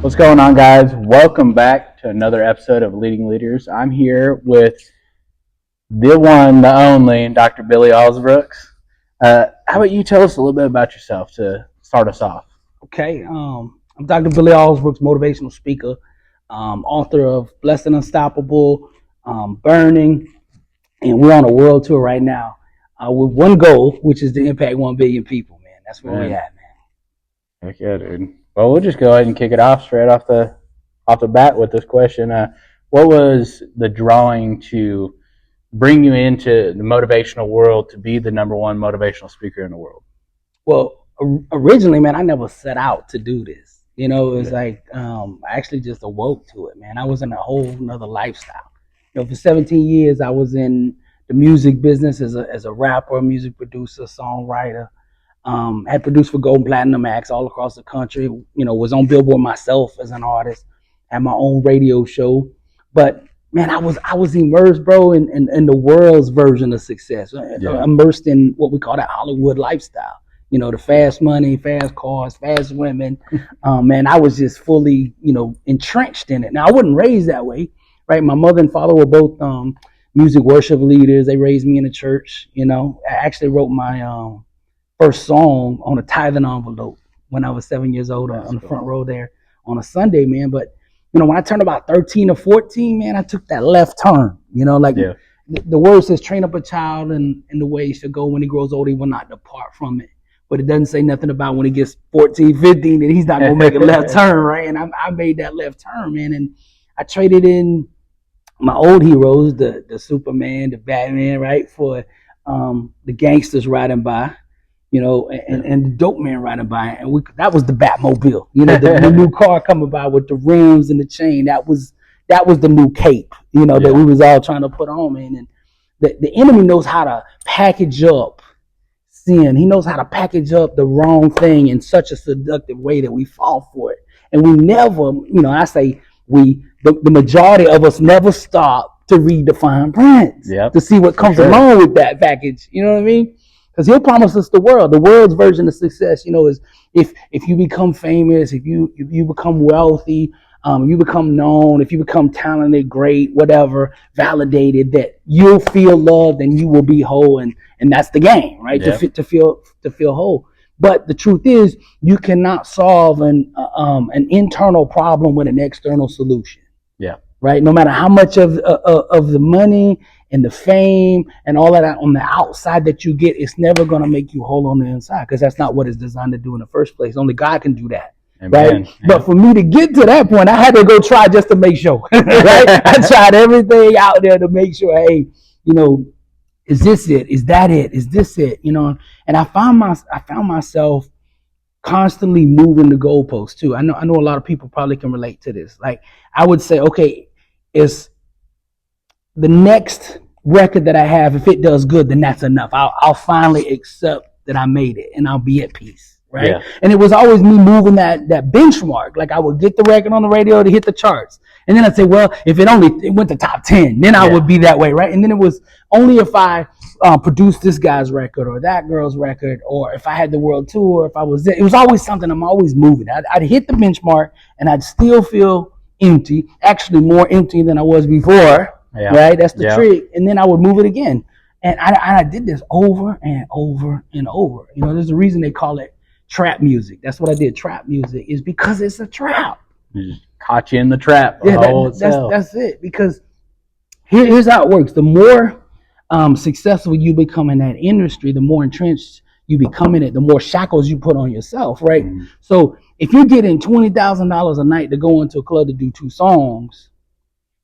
What's going on, guys? Welcome back to another episode of Leading Leaders. I'm here with the one, the only, Dr. Billy Alsbrooks. How about you tell us a little bit about yourself to start us off? Okay, I'm Dr. Billy Alsbrooks, motivational speaker, author of Blessed and Unstoppable, Burning, and we're on a world tour right now with one goal, which is to impact 1 billion people, man. That's where we're at, man. Heck yeah, dude. Well, we'll just go ahead and kick it off straight off the bat with this question. What was the drawing to bring you into the motivational world to be the number one motivational speaker in the world? Well, originally, man, I never set out to do this. You know, it was like I actually just awoke to it, man. I was in a whole nother lifestyle. You know, for 17 years, I was in the music business as a rapper, music producer, songwriter. Had produced for gold and platinum acts all across the country. You know, was on Billboard myself as an artist. Had my own radio show. But man, I was immersed, bro, in the world's version of success. Yeah. Immersed in what we call that Hollywood lifestyle. You know, the fast money, fast cars, fast women. Man, I was just fully, entrenched in it. Now, I wasn't raised that way, right? My mother and father were both music worship leaders. They raised me in the church. You know, I actually wrote my first song on a tithing envelope when I was 7 years old on the front row there on a Sunday, man. But, when I turned about 13 or 14, man, I took that left turn. The word says train up a child in the way he should go. When he grows old, he will not depart from it. But it doesn't say nothing about when he gets 14, 15, that he's not going to make a left turn, right? And I made that left turn, man. And I traded in my old heroes, the Superman, the Batman, right, for the gangsters riding by. And the dope man riding by, and that was the Batmobile. The new car coming by with the rims and the chain. That was the new cape. That we was all trying to put on, man. And the enemy knows how to package up sin. He knows how to package up the wrong thing in such a seductive way that we fall for it. And we never, I say the majority of us never stop to read the fine print to see what comes along with that package. You know what I mean? Because he'll promise us the world's version of success, is if you become famous, if you become wealthy, you become known, if you become talented, great, whatever, validated, that you'll feel loved and you will be whole, and that's the game, right? Yeah. To feel whole. But the truth is, you cannot solve an internal problem with an external solution. Yeah. Right. No matter how much of the money and the fame and all of that on the outside that you get, it's never going to make you whole on the inside, because that's not what it's designed to do in the first place. Only God can do that. Amen. Right. Yeah. But for me to get to that point, I had to go try just to make sure. Right. I tried everything out there to make sure, hey, is this it? Is that it? Is this it? And I found myself constantly moving the goalposts too. I know a lot of people probably can relate to this. Like, I would say, okay, it's the next record that I have, if it does good, then that's enough. I'll finally accept that I made it, and I'll be at peace, right? Yeah. And it was always me moving that benchmark. Like, I would get the record on the radio to hit the charts, and then I'd say, well, if it went to top 10, then I would be that way, right? And then it was only if I produced this guy's record or that girl's record, or if I had the world tour, if I was there. It was always something. I'm always moving. I'd hit the benchmark, and I'd still feel empty, actually more empty than I was before. Yeah. Right, that's the trick. And then I would move it again, and I did this over and over and over. There's a reason they call it trap music. That's what I did. Trap music is because it's a trap. You just caught you in the trap. Yeah, that's it. Because here's how it works. The more successful you become in that industry, the more entrenched you become in it, the more shackles you put on yourself. Right. Mm-hmm. So if you're getting $20,000 a night to go into a club to do 2 songs,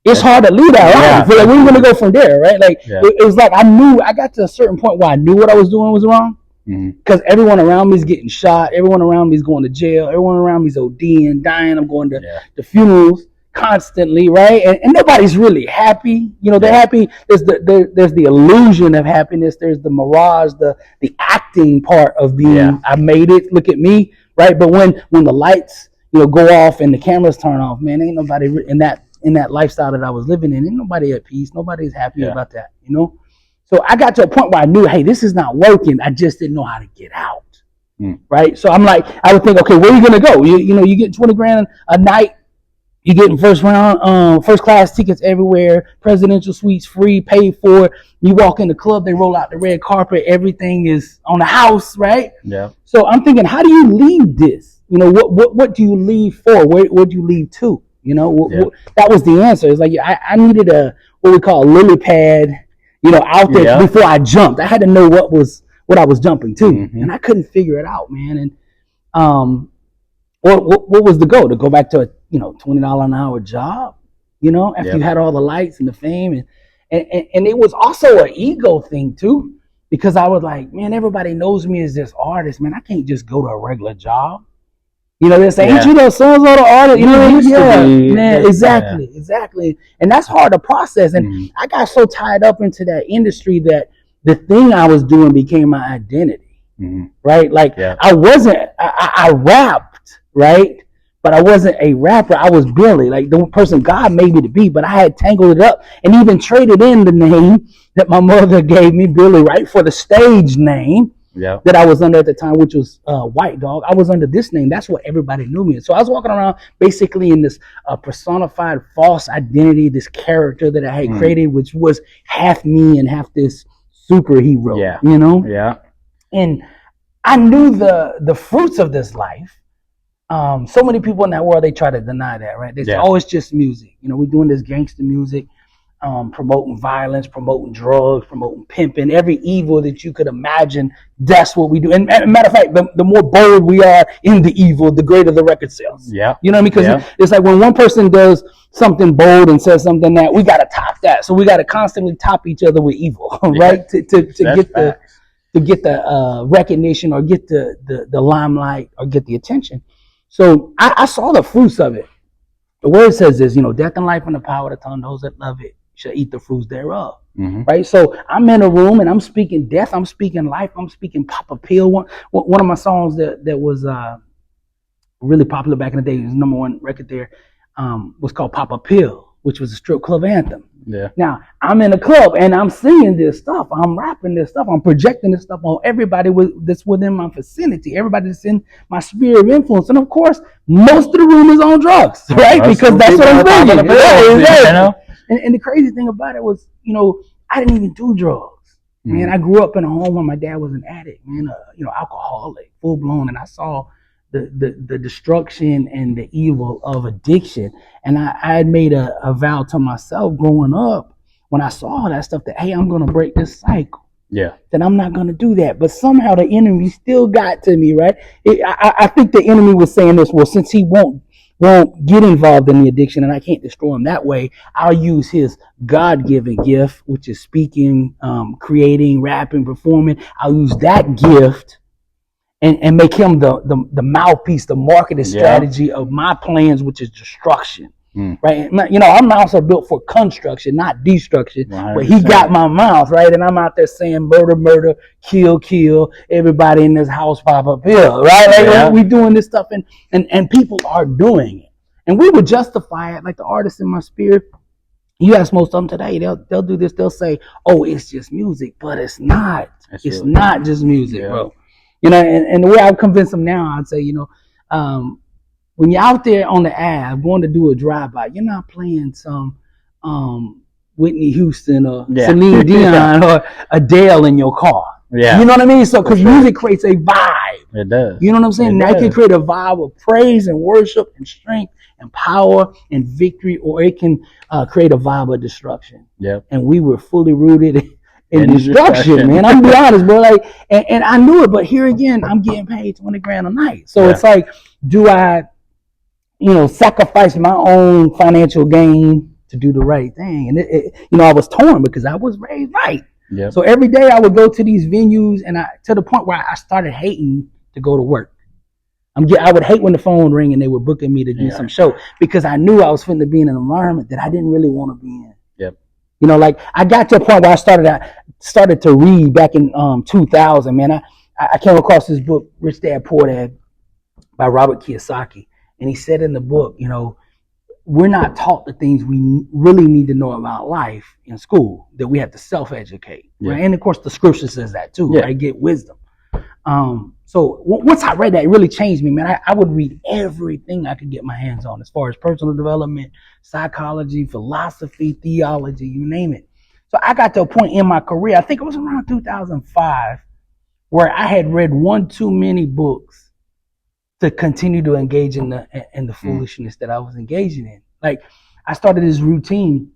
it's hard to leave that life. Like, we're going to go from there, right? Like, it was like I got to a certain point where I knew what I was doing was wrong, because everyone around me is getting shot. Everyone around me is going to jail. Everyone around me is ODing, dying. I'm going to the funerals constantly, right? And nobody's really happy. They're happy. There's the illusion of happiness. There's the mirage, the acting part of being, I made it, look at me, right? But when the lights, go off and the cameras turn off, man, ain't nobody in that lifestyle that I was living in, ain't nobody at peace. Nobody's happy about that, So I got to a point where I knew, hey, this is not working. I just didn't know how to get out. right? So I'm like, I would think, okay, where are you gonna go? You get 20 grand a night. You're getting first class tickets everywhere, presidential suites free, paid for. You walk in the club, they roll out the red carpet, everything is on the house, right? Yeah. So I'm thinking, how do you leave this? What do you leave for? Where do you leave to? That was the answer. It's like I needed what we call a lily pad, out there before I jumped. I had to know what I was jumping to, and I couldn't figure it out, man. And what was the goal? To go back to a $20 an hour job, after you had all the lights and the fame, and it was also an ego thing too, because I was like, man, everybody knows me as this artist, man. I can't just go to a regular job. They say, ain't you so-and-so the artist? Man, exactly. And that's hard to process. And I got so tied up into that industry that the thing I was doing became my identity, right? Like I rapped, right? But I wasn't a rapper. I was Billy, like the person God made me to be. But I had tangled it up and even traded in the name that my mother gave me, Billy, right, for the stage name that I was under at the time, which was White Dog. I was under this name. That's what everybody knew me. So I was walking around basically in this personified false identity, this character that I had created, which was half me and half this superhero. Yeah. And I knew the fruits of this life. So many people in that world, they try to deny that, right? They say, oh, it's just music. We're doing this gangster music, promoting violence, promoting drugs, promoting pimping, every evil that you could imagine. That's what we do. And matter of fact, the more bold we are in the evil, the greater the record sales. Yeah. You know what I mean? Because it's like when one person does something bold and says something that we got to top that. So we got to constantly top each other with evil, right? To get the recognition or get the limelight or get the attention. So I saw the fruits of it. The word says this, death and life and the power of the tongue, those that love it shall eat the fruits thereof. Right? So I'm in a room and I'm speaking death, I'm speaking life, I'm speaking Papa Pill. One of my songs that was really popular back in the day, it was number one record there, was called Papa Pill, which was a strip club anthem. Yeah. Now, I'm in a club and I'm singing this stuff. I'm rapping this stuff. I'm projecting this stuff on everybody that's within my vicinity, everybody that's in my sphere of influence. And of course, most of the room is on drugs, right? Because that's what I'm thinking. And the crazy thing about it was, I didn't even do drugs. Man, I grew up in a home where my dad was an addict, man, alcoholic, full blown. And I saw the destruction and the evil of addiction. And I had made a vow to myself growing up when I saw that stuff that, hey, I'm going to break this cycle. Yeah. That I'm not going to do that. But somehow the enemy still got to me, right? I think the enemy was saying this, well, since he won't get involved in the addiction and I can't destroy him that way, I'll use his God-given gift, which is speaking, creating, rapping, performing. I'll use that gift and make him the mouthpiece, the marketing strategy of my plans, which is destruction. Right? Our mouths are built for construction, not destruction. 100%. But he got my mouth, right? And I'm out there saying murder, kill, everybody in this house pop a pill, right? Like we doing this stuff and people are doing it. And we would justify it, like the artists in my spirit. You ask most of them today, they'll do this, they'll say, oh, it's just music, but it's not. It's not just music, bro. And the way I convince them now, I'd say, when you're out there on the Ave going to do a drive-by, you're not playing some Whitney Houston or Celine Dion or Adele in your car. Yeah. You know what I mean? So, because music creates a vibe. It does. You know what I'm saying? Now it can create a vibe of praise and worship and strength and power and victory, or it can create a vibe of destruction. Yep. And we were fully rooted in destruction, man. I'm gonna be honest, bro. Like, and I knew it, but here again, I'm getting paid 20 grand a night. So it's like, do I sacrifice my own financial gain to do the right thing? And I was torn because I was raised right. Yep. So every day I would go to these venues, and to the point where I started hating to go to work. I would hate when the phone rang and they were booking me to do some show, because I knew I was fitting to be in an environment that I didn't really want to be in. Yep. Like I got to a point where I started to read back in 2000. Man, I came across this book, Rich Dad Poor Dad, by Robert Kiyosaki. And he said in the book, we're not taught the things we really need to know about life in school, that we have to self-educate. Right? And of course, the scripture says that too, right? Get wisdom. So once I read that, it really changed me, man. I would read everything I could get my hands on as far as personal development, psychology, philosophy, theology, you name it. So I got to a point in my career, I think it was around 2005, where I had read one too many books to continue to engage in the foolishness that I was engaging in. Like, I started this routine.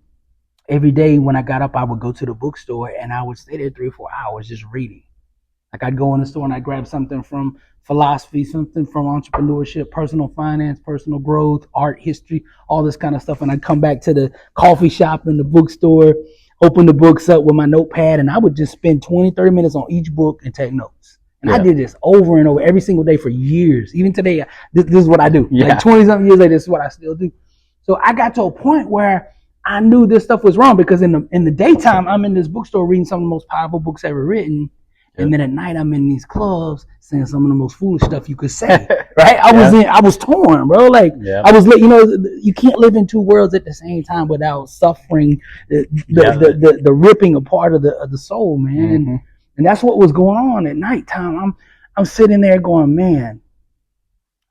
Every day when I got up, I would go to the bookstore and I would stay there 3 or 4 hours just reading. Like, I'd go in the store and I'd grab something from philosophy, something from entrepreneurship, personal finance, personal growth, art, history, all this kind of stuff. And I'd come back to the coffee shop and the bookstore, open the books up with my notepad, and I would just spend 20, 30 minutes on each book and take notes. And I did this over and over every single day for years. Even today, this is what I do. Like 20-something years later, this is what I still do. So I got to a point where I knew this stuff was wrong, because in the daytime, I'm in this bookstore reading some of the most powerful books ever written. And then at night, I'm in these clubs saying some of the most foolish stuff you could say, right? I was torn, bro. Like, I was, you can't live in two worlds at the same time without suffering the ripping apart of the soul, man. And that's what was going on at nighttime. I'm sitting there going, man,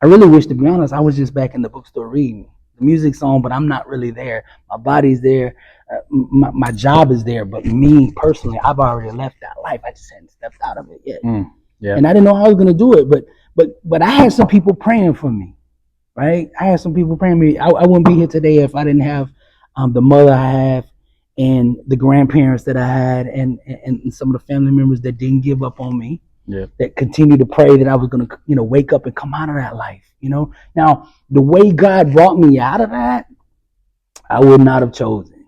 I really wish, to be honest, I was just back in the bookstore reading. The music's on, but I'm not really there. My body's there. My job is there, but me personally, I've already left that life. I just hadn't stepped out of it yet. And I didn't know how I was going to do it, but I had some people praying for me, right? I had some people praying for me. I wouldn't be here today if I didn't have the mother I have, and the grandparents that I had, and some of the family members that didn't give up on me, that continued to pray that I was going to, wake up and come out of that life. Now, the way God brought me out of that, I would not have chosen,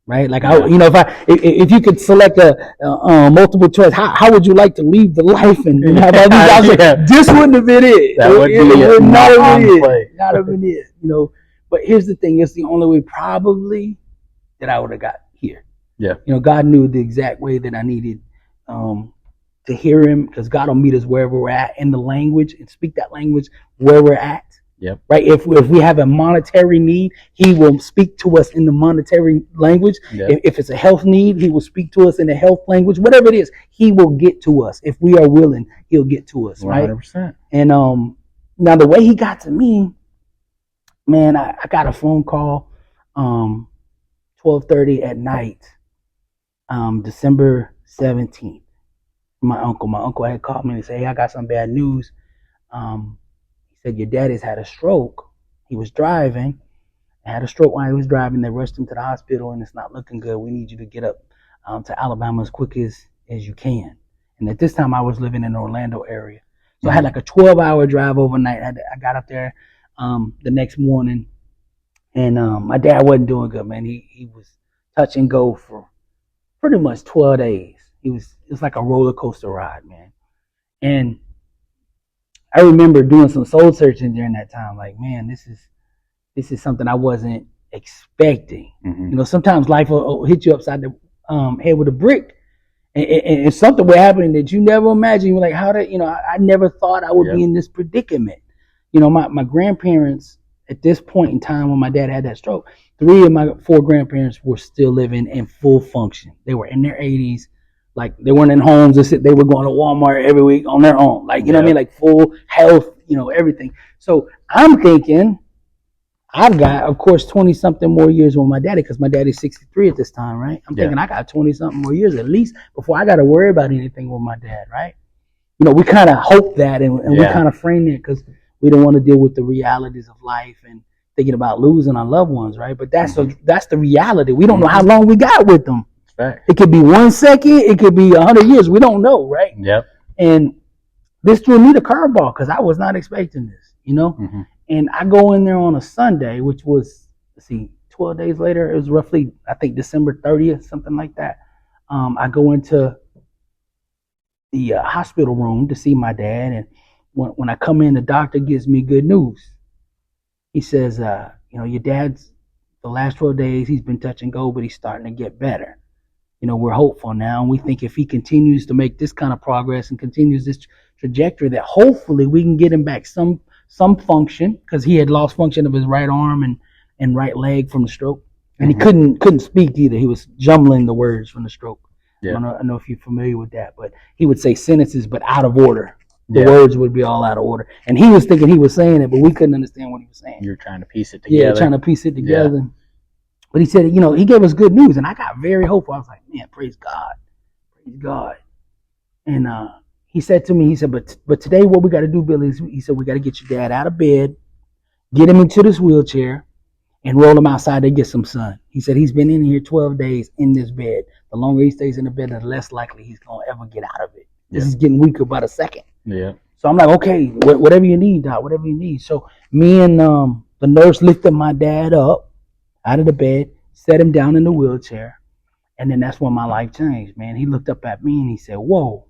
right? Like, if you could select a multiple choice, how would you like to leave the life and have all these options? This wouldn't have been it. That would not have been it. But here's the thing: it's the only way probably that I would have got here. God knew the exact way that I needed to hear Him, because God will meet us wherever we're at in the language, and speak that language where we're at. Right. If we have a monetary need, He will speak to us in the monetary language. If it's a health need, He will speak to us in the health language. Whatever it is, He will get to us. If we are willing, He'll get to us. Right. 100%. And now the way He got to me, man, I got a phone call 12:30 at night, December 17th. My uncle had called me and said, "Hey, I got some bad news." He said, "Your daddy's had a stroke. He was driving, had a stroke while he was driving. They rushed him to the hospital, and it's not looking good. We need you to get up to Alabama as quick as you can." And at this time, I was living in the Orlando area, so I had like a 12-hour drive overnight. I got up there the next morning, and my dad wasn't doing good, man. He was touch and go for pretty much 12 days. It was like a roller coaster ride, man. And I remember doing some soul searching during that time. Like, man, this is something I wasn't expecting. Sometimes life will hit you upside the head with a brick, and something will happen that you never imagined. You're like, how did I never thought I would be in this predicament. My grandparents at this point in time when my dad had that stroke, 3 of my 4 grandparents were still living in full function. They were in their 80s. Like, they weren't in homes. They were going to Walmart every week on their own. Like, you know what I mean? Like, full health, everything. So I'm thinking I've got, of course, 20-something more years with my daddy, because my daddy's 63 at this time, right? I'm thinking I got 20-something more years at least before I got to worry about anything with my dad, right? We kind of hope that, and we kind of frame it because we don't want to deal with the realities of life and thinking about losing our loved ones, right? But that's the reality. We don't know how long we got with them. It could be 1 second. It could be 100 years. We don't know, right? And this threw me the curveball because I was not expecting this, And I go in there on a Sunday, which was, 12 days later. It was roughly, I think, December 30th, something like that. I go into the hospital room to see my dad, and when I come in, the doctor gives me good news. He says, your dad's, the last 12 days, he's been touch and go, but he's starting to get better. We're hopeful now, and we think if he continues to make this kind of progress and continues this trajectory, that hopefully we can get him back some function, because he had lost function of his right arm and right leg from the stroke, and he couldn't speak either. He was jumbling the words from the stroke. I don't know if you're familiar with that, but he would say sentences but out of order. the words would be all out of order. And he was thinking he was saying it, but we couldn't understand what he was saying. You're trying to piece it together. Yeah, trying to piece it together. Yeah. But he said, he gave us good news, and I got very hopeful. I was like, man, praise God. Praise God. And he said to me, he said, but today what we got to do, Billy, is he said, we got to get your dad out of bed, get him into this wheelchair, and roll him outside to get some sun. He said he's been in here 12 days in this bed. The longer he stays in the bed, the less likely he's going to ever get out of it. This is getting weaker by the second. Yeah. So I'm like, okay, whatever you need, Doc, whatever you need. So me and the nurse lifted my dad up out of the bed, set him down in the wheelchair, and then that's when my life changed, man. He looked up at me and he said, whoa.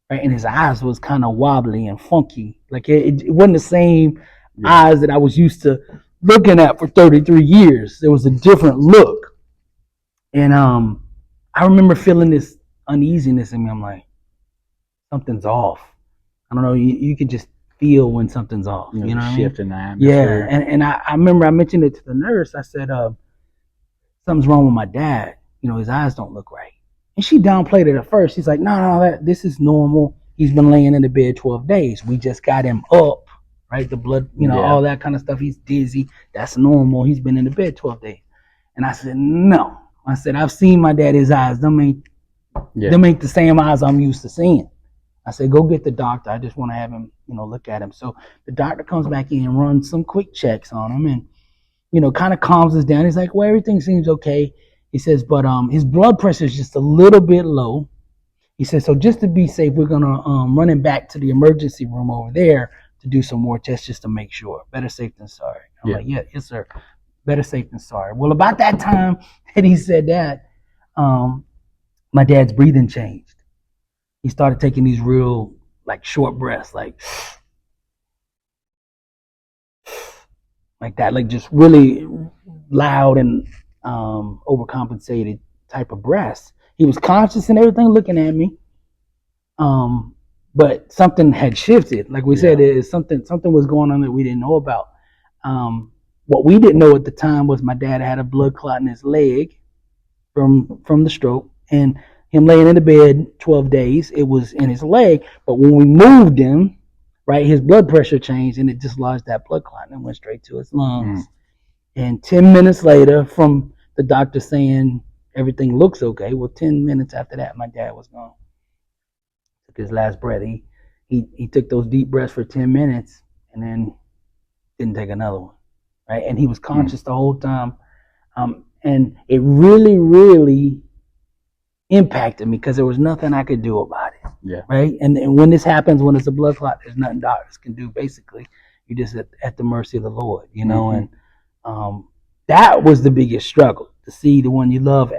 Right? And his eyes was kind of wobbly and funky. Like it wasn't the same eyes that I was used to looking at for 33 years. There was a different look. And I remember feeling this uneasiness in me. I'm like, something's off. I don't know. You could just feel when something's off. You know what I mean? Shift in the atmosphere. Yeah. And I remember I mentioned it to the nurse. I said, something's wrong with my dad. His eyes don't look right. And she downplayed it at first. She's like, no, this is normal. He's been laying in the bed 12 days. We just got him up, right? The blood, all that kind of stuff. He's dizzy. That's normal. He's been in the bed 12 days. And I said, no. I said, I've seen my daddy's eyes. Them ain't the same eyes I'm used to seeing. I said, go get the doctor. I just want to have him, look at him. So the doctor comes back in and runs some quick checks on him and, kind of calms us down. He's like, well, everything seems okay. He says, but his blood pressure is just a little bit low. He says, so just to be safe, we're going to run him back to the emergency room over there to do some more tests just to make sure. Better safe than sorry. I'm like, yes, sir. Better safe than sorry. Well, about that time that he said that, my dad's breathing changed. He started taking these real, short breaths, like that, just really loud and overcompensated type of breaths. He was conscious and everything, looking at me, but something had shifted. Like we said, something was going on that we didn't know about. What we didn't know at the time was my dad had a blood clot in his leg from the stroke, and him laying in the bed 12 days, it was in his leg. But when we moved him, right, his blood pressure changed and it dislodged that blood clot and went straight to his lungs. And 10 minutes later, from the doctor saying everything looks okay, well, 10 minutes after that, my dad was gone. Took his last breath. He took those deep breaths for 10 minutes and then didn't take another one, right? And he was conscious the whole time. And it really, really impacted me because there was nothing I could do about it. Yeah. Right. And when this happens, when it's a blood clot, there's nothing doctors can do. Basically, you're just at the mercy of the Lord, And that was the biggest struggle, to see the one you love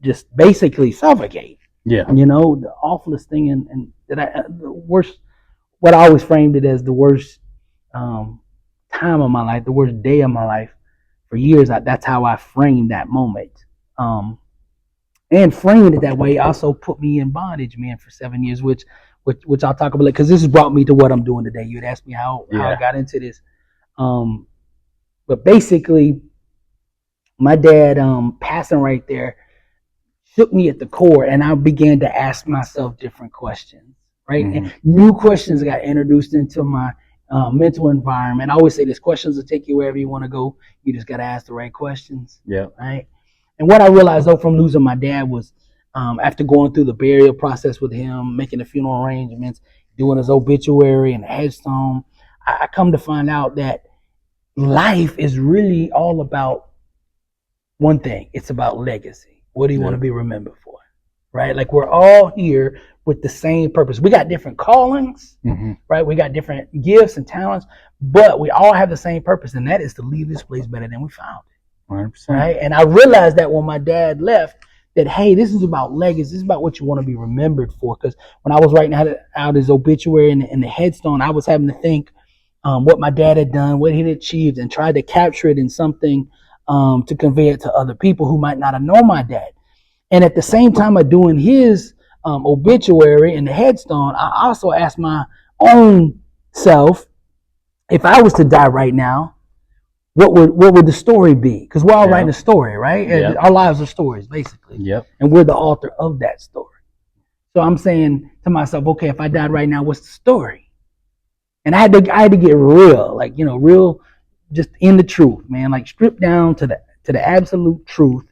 just basically suffocate. Yeah. The awfulest thing, and the worst. What I always framed it as the worst time of my life, the worst day of my life. For years, that's how I framed that moment. And framing it that way also put me in bondage, man, for 7 years, which I'll talk about, because this has brought me to what I'm doing today. You had asked me how I got into this. But basically, my dad passing right there shook me at the core, and I began to ask myself different questions, right? And new questions got introduced into my mental environment. I always say this: questions will take you wherever you want to go. You just got to ask the right questions. Yeah. Right. And what I realized, though, from losing my dad was, after going through the burial process with him, making the funeral arrangements, doing his obituary and headstone, I come to find out that life is really all about one thing. It's about legacy. What do you want to be remembered for? Right? Like, we're all here with the same purpose. We got different callings, right? We got different gifts and talents, but we all have the same purpose, and that is to leave this place better than we found it. 100%. Right? And I realized that when my dad left, that, hey, this is about legacy. This is about what you want to be remembered for. Because when I was writing out his obituary and the headstone, I was having to think what my dad had done, what he had achieved, and tried to capture it in something to convey it to other people who might not have known my dad. And at the same time of doing his obituary and the headstone, I also asked my own self, if I was to die right now, what would the story be? Because we're all writing a story, right? Our lives are stories, basically. Yep. And we're the author of that story. So I'm saying to myself, okay, if I died right now, what's the story? And I had to get real, like, real, just in the truth, man, like stripped down to the absolute truth,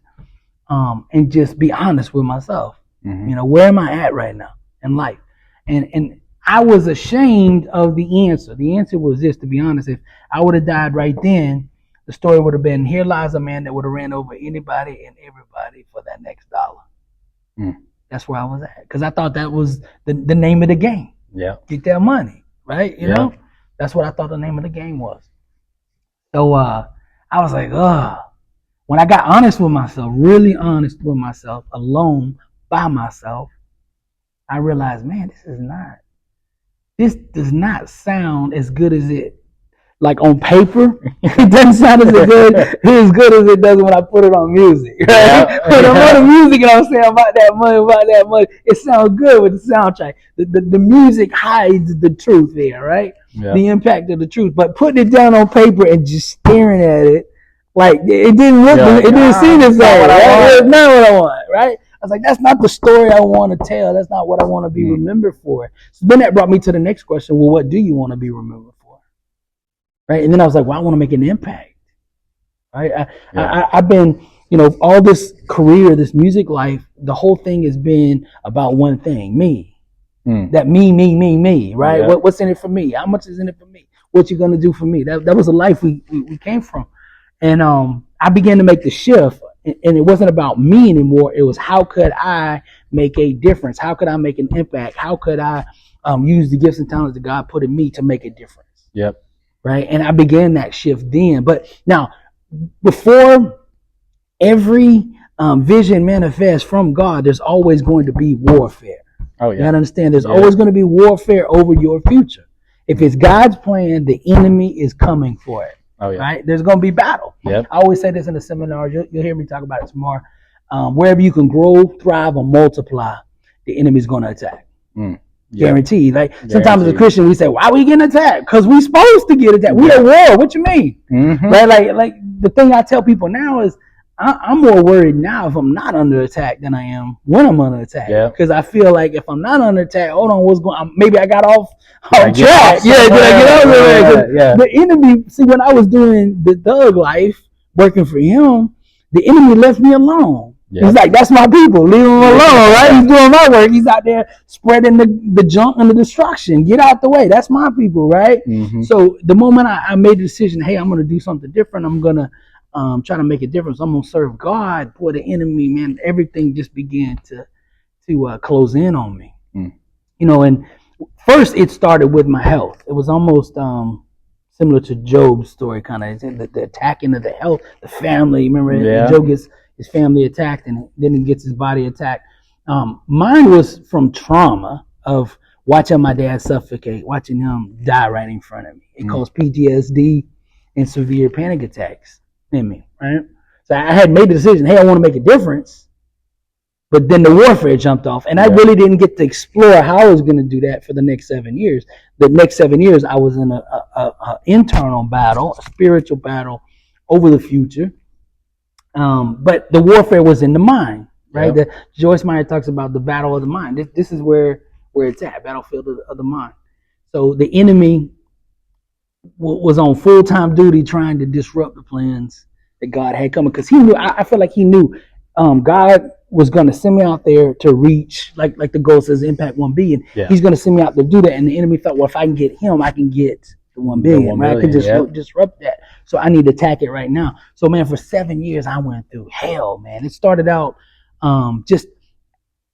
and just be honest with myself. Where am I at right now in life? And I was ashamed of the answer. The answer was this, to be honest. If I would have died right then, the story would have been, here lies a man that would have ran over anybody and everybody for that next dollar. That's where I was at, because I thought that was the name of the game. Yeah. Get that money, right? You know? That's what I thought the name of the game was. So I was like, when I got honest with myself, really honest with myself, alone by myself, I realized, man, this does not sound as good as it, like on paper, it doesn't sound as good as it does when I put it on music. Right? When I'm on the music and I'm saying about that money, it sounds good with the soundtrack. The music hides the truth there, right? Yeah. The impact of the truth. But putting it down on paper and just staring at it, like it didn't look, it didn't seem the same. Right? It's not what I want, right? I was like, that's not the story I want to tell. That's not what I want to be remembered for. So then that brought me to the next question. Well, what do you want to be remembered for? Right. And then I was like, well, I want to make an impact. Right. I've been, all this career, this music life, the whole thing has been about one thing, me. That me, right? Yeah. What's in it for me? How much is in it for me? What you going to do for me? That was a life we came from. And I began to make the shift, and it wasn't about me anymore. It was, how could I make a difference? How could I make an impact? How could I use the gifts and talents that God put in me to make a difference? Yep. Right. And I began that shift then. But now, before every vision manifests from God, there's always going to be warfare. Oh, yeah. You gotta understand, there's always going to be warfare over your future. If it's God's plan, the enemy is coming for it. Oh, yeah. Right? There's going to be battle. Yep. I always say this in the seminars. You'll hear me talk about it tomorrow. Wherever you can grow, thrive, or multiply, the enemy's going to attack. Guaranteed. Like sometimes as a Christian, we say, why are we getting attacked? Because we're supposed to get attacked. We at war. What you mean? Right? Like the thing I tell people now is, I'm more worried now if I'm not under attack than I am when I'm under attack. Because I feel like if I'm not under attack, hold on, what's going on? Maybe I got off track. Did I get over there? The enemy, see, when I was doing the thug life, working for him, the enemy left me alone. He's like, that's my people. Leave him alone, right? He's doing my work. He's out there spreading the junk and the destruction. Get out the way. That's my people, right? So the moment I made the decision, hey, I'm going to do something different. I'm going to try to make a difference. I'm going to serve God. Boy, the enemy, man, everything just began to close in on me. And first it started with my health. It was almost similar to Job's story, kind of the attacking of the health, the family. Remember, Job gets his family attacked, and then he gets his body attacked. Mine was from trauma of watching my dad suffocate, watching him die right in front of me. It caused PTSD and severe panic attacks in me, right? So I had made the decision, hey, I want to make a difference. But then the warfare jumped off, and I really didn't get to explore how I was going to do that for the next 7 years. The next 7 years, I was in a internal battle, a spiritual battle over the future. But the warfare was in the mind, right? Joyce Meyer talks about the battle of the mind. This is where it's at, battlefield of the mind. So the enemy was on full-time duty trying to disrupt the plans that God had coming, because he knew, I feel like he knew God was going to send me out there to reach, like the goal says, impact 1 billion. He's going to send me out to do that. And the enemy thought, well, if I can get him, I can get the 1 billion, right? I can just disrupt that. So I need to attack it right now. So, man, for 7 years, I went through hell, man. It started out just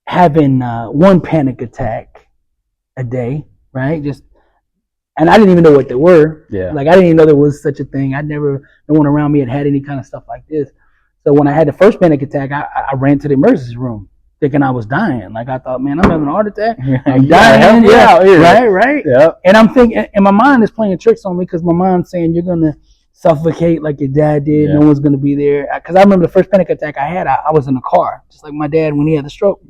having one panic attack a day, right? And I didn't even know what they were. Like, I didn't even know there was such a thing. No one around me had any kind of stuff like this. So when I had the first panic attack, I ran to the emergency room thinking I was dying. Like, I thought, man, I'm having a heart attack. I'm dying. Right. Yep. And I'm thinking, and my mind is playing tricks on me, because my mind's saying, you're going to suffocate like your dad did. No one's going to be there. Because I remember the first panic attack I had, I was in the car. Just like my dad when he had the stroke.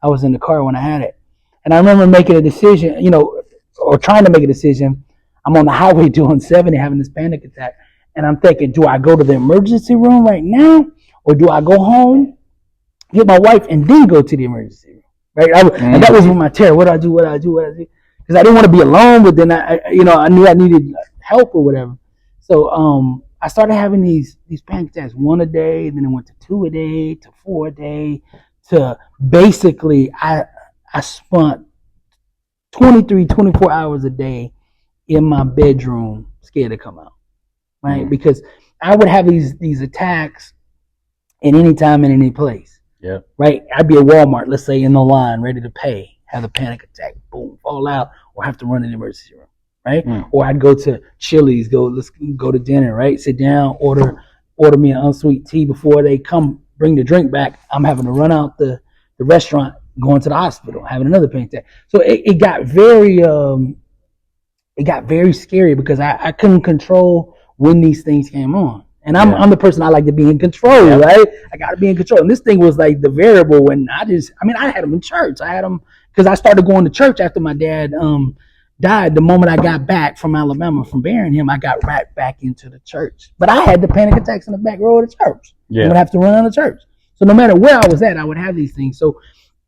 I was in the car when I had it. And I remember making a decision, or trying to make a decision. I'm on the highway doing 70, having this panic attack. And I'm thinking, do I go to the emergency room right now? Or do I go home, get my wife, and then go to the emergency room? right? And that was my terror. What do I do? What do I do? What do I do? Because I didn't want to be alone, but then I knew I needed help or whatever. So I started having these panic attacks, 1 a day, then it went to 2 a day, to 4 a day, to basically I spent 23, 24 hours a day in my bedroom, scared to come out, right? Because I would have these attacks at any time, in any place. Yeah. Right? I'd be at Walmart, let's say, in the line, ready to pay, have a panic attack, boom, fall out, or have to run in the emergency room, right? Or I'd go to Chili's, let's go to dinner, right? Sit down, order me an unsweet tea before they come bring the drink back. I'm having to run out the restaurant, going to the hospital, having another panic attack. So it got very scary because I couldn't control when these things came on. And I'm the person I like to be in control, right? I got to be in control. And this thing was like the variable when I had them in church. I had them because I started going to church after my dad died. The moment I got back from Alabama, from burying him, I got right back into the church. But I had the panic attacks in the back row of the church. I would have to run out of church. So no matter where I was at, I would have these things. So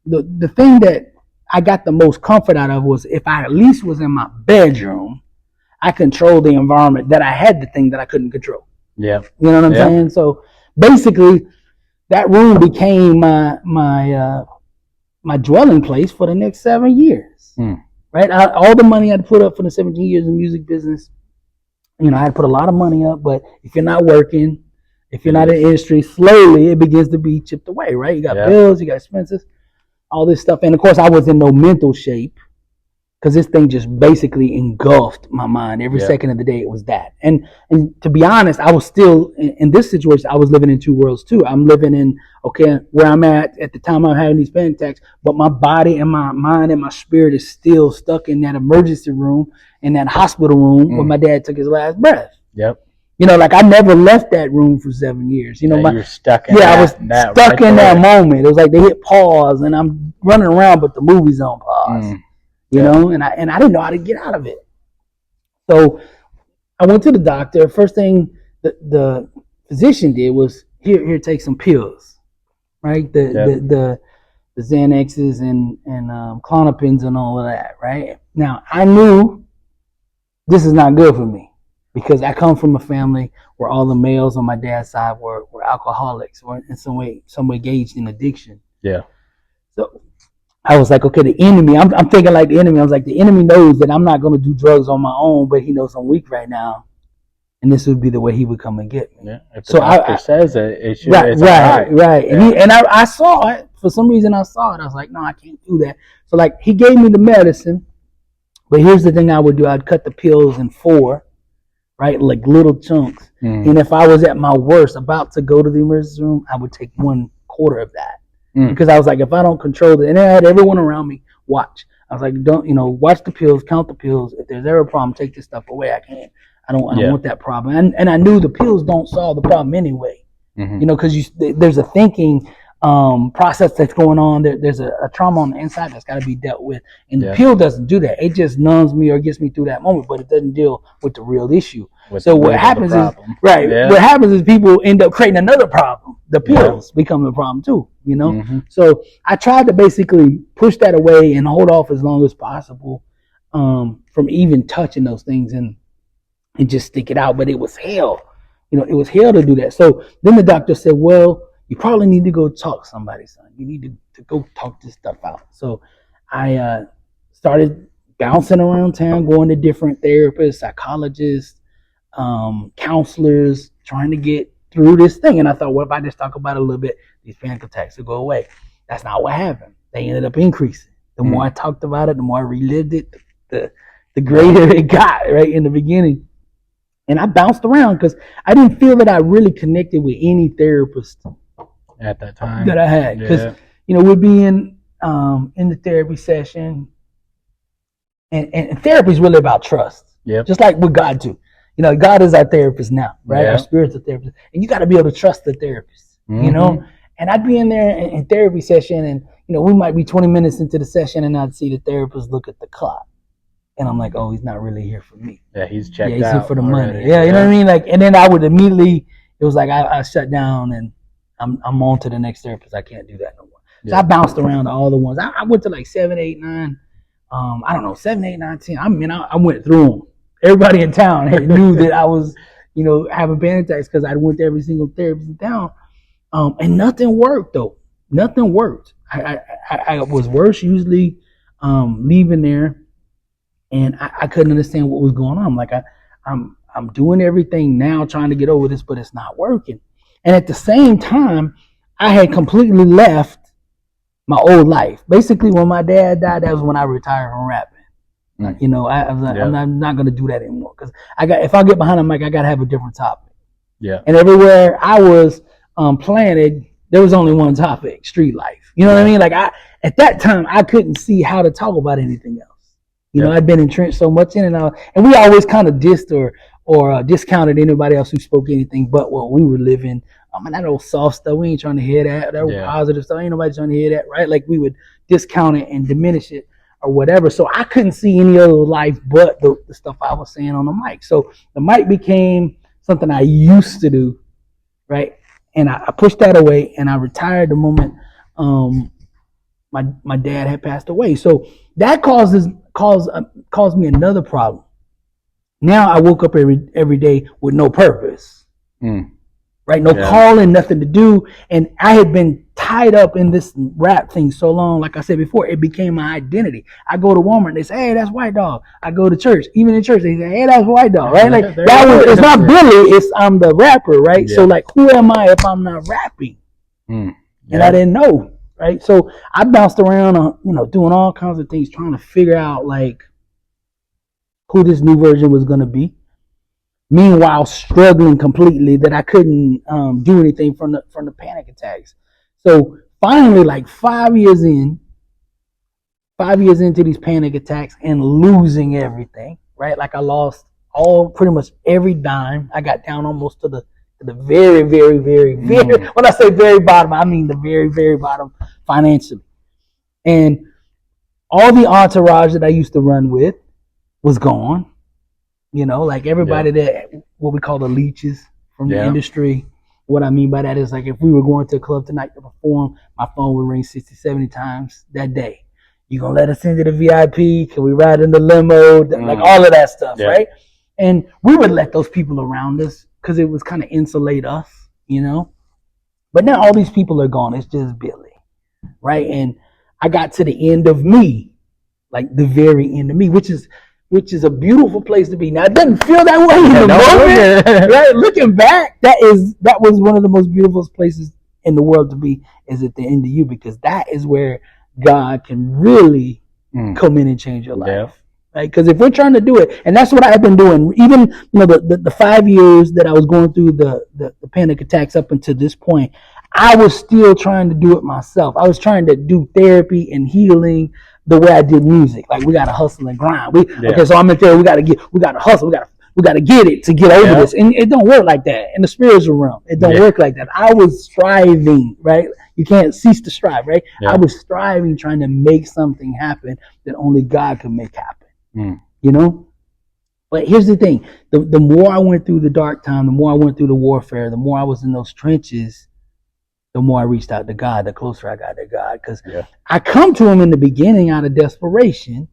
the thing that I got the most comfort out of was if I at least was in my bedroom, I controlled the environment that I had the thing that I couldn't control. Yeah. You know what I'm saying? So basically that room became my dwelling place for the next 7 years. Right? All the money I'd put up for the 17 years in music business, I had put a lot of money up, but if you're not working, if you're not in the industry, slowly it begins to be chipped away, right? You got bills, you got expenses, all this stuff. And of course I was in no mental shape, because this thing just basically engulfed my mind. Every second of the day, it was that. And to be honest, I was still, in this situation, I was living in two worlds too. I'm living in, where I'm at the time I'm having these panic attacks, but my body and my mind and my spirit is still stuck in that emergency room, in that hospital room where my dad took his last breath. Yep. I never left that room for 7 years. You were stuck in I was stuck in that moment. It was like they hit pause and I'm running around, but the movie's on pause. And I didn't know how to get out of it. So I went to the doctor. First thing the physician did was, here, take some pills, right? The Xanaxes and Clonopins and all of that, right? Now, I knew this is not good for me because I come from a family where all the males on my dad's side were alcoholics or in some way engaged in addiction. Yeah. So I was like, okay, the enemy, I'm thinking like the enemy. I was like, the enemy knows that I'm not going to do drugs on my own, but he knows I'm weak right now. And this would be the way he would come and get me. Yeah, if the doctor says it should. Right. Yeah. And I saw it. For some reason, I saw it. I was like, no, I can't do that. So like, he gave me the medicine, but here's the thing I would do. I'd cut the pills in 4, right? Like little chunks. And if I was at my worst, about to go to the emergency room, I would take 1/4 of that. Because I was like, if I don't control it, and I had everyone around me watch. I was like, don't, watch the pills, count the pills. If there's ever a problem, take this stuff away. I can't. I don't want that problem. And I knew the pills don't solve the problem anyway. Because there's a thinking process that's going on. There's a trauma on the inside that's got to be dealt with. And the pill doesn't do that. It just numbs me or gets me through that moment, but it doesn't deal with the real issue. So what happens is, what happens is people end up creating another problem. The pills become the problem too, So I tried to basically push that away and hold off as long as possible from even touching those things and just stick it out. But it was hell. It was hell to do that. So then the doctor said, well, you probably need to go talk to somebody, son. You need to go talk this stuff out. So I started bouncing around town, going to different therapists, psychologists, counselors, trying to get through this thing. And I thought, what if I just talk about it a little bit? These panic attacks will go away. That's not what happened. They ended up increasing. The more I talked about it, the more I relived it, the greater it got, right, in the beginning. And I bounced around because I didn't feel that I really connected with any therapist at that time that I had. Because, we'd be in the therapy session. And therapy is really about trust. Just like with God too. God is our therapist now, right? Our spirit's a therapist. And you got to be able to trust the therapist, And I'd be in there in therapy session and, we might be 20 minutes into the session and I'd see the therapist look at the clock. And I'm like, oh, he's not really here for me. Yeah, he's checked out. He's here for the money. Yeah, you know what I mean? Like, and then I would immediately, it was like I shut down and I'm on to the next therapist. I can't do that no more. So I bounced around to all the ones. I went to like 7, 8, 9. I don't know, 7, 8, 9, 10. I went through them. Everybody in town knew that I was, having panic attacks because I went to every single therapist in town. And nothing worked though. Nothing worked. I was worse usually leaving there, and I couldn't understand what was going on. Like I'm doing everything now trying to get over this, but it's not working. And at the same time, I had completely left my old life. Basically, when my dad died, that was when I retired from rapping. I'm not going to do that anymore because if I get behind a mic, I got to have a different topic. Yeah. And everywhere I was planted, there was only one topic: street life. You know what I mean? Like at that time, I couldn't see how to talk about anything else. I'd been entrenched so much in it, and we always kind of dissed or discounted anybody else who spoke anything but what we were living. And that old soft stuff, we ain't trying to hear that. That positive stuff, ain't nobody trying to hear that, right? Like we would discount it and diminish it or whatever. So I couldn't see any other life but the stuff I was saying on the mic. So the mic became something I used to do, right? And I pushed that away, and I retired the moment my dad had passed away. So that caused me another problem. Now I woke up every day with no purpose. Right? No calling, nothing to do. And I had been tied up in this rap thing so long, like I said before, it became my identity. I go to Walmart, they say, hey, that's White Dog. I go to church, even in church, they say, hey, that's White Dog, right? Like it's not Billy, I'm the rapper, right? Yeah. So like, who am I if I'm not rapping? And I didn't know, right? So I bounced around, doing all kinds of things, trying to figure out like who this new version was going to be. Meanwhile, struggling completely that I couldn't do anything from the panic attacks. So finally, like 5 years into these panic attacks and losing everything, right? Like I lost pretty much every dime. I got down almost to the very, very, very, very, when I say very bottom, I mean the very, very bottom financially. And all the entourage that I used to run with was gone. Like everybody that what we call the leeches from the industry. What I mean by that is like if we were going to a club tonight to perform, my phone would ring 60, 70 times that day. You gonna let us into the VIP? Can we ride in the limo? Like all of that stuff, right? And we would let those people around us because it was kind of insulate us, But now all these people are gone. It's just Billy, right? And I got to the end of me, like the very end of me, which is a beautiful place to be. Now it doesn't feel that way in the moment, right? Looking back, that was one of the most beautiful places in the world to be, is at the end of you, because that is where God can really come in and change your life. Right? Because if we're trying to do it, and that's what I've been doing, even the 5 years that I was going through the panic attacks up until this point, I was still trying to do it myself. I was trying to do therapy and healing the way I did music. Like we gotta hustle and grind. Okay, so I'm in there. We gotta hustle. We gotta get it to get over this. And it don't work like that in the spiritual realm. It don't work like that. I was striving, right? You can't cease to strive, right? I was striving, trying to make something happen that only God could make happen. But here's the thing: the more I went through the dark time, the more I went through the warfare, the more I was in those trenches, the more I reached out to God, the closer I got to God. Because I come to him in the beginning out of desperation,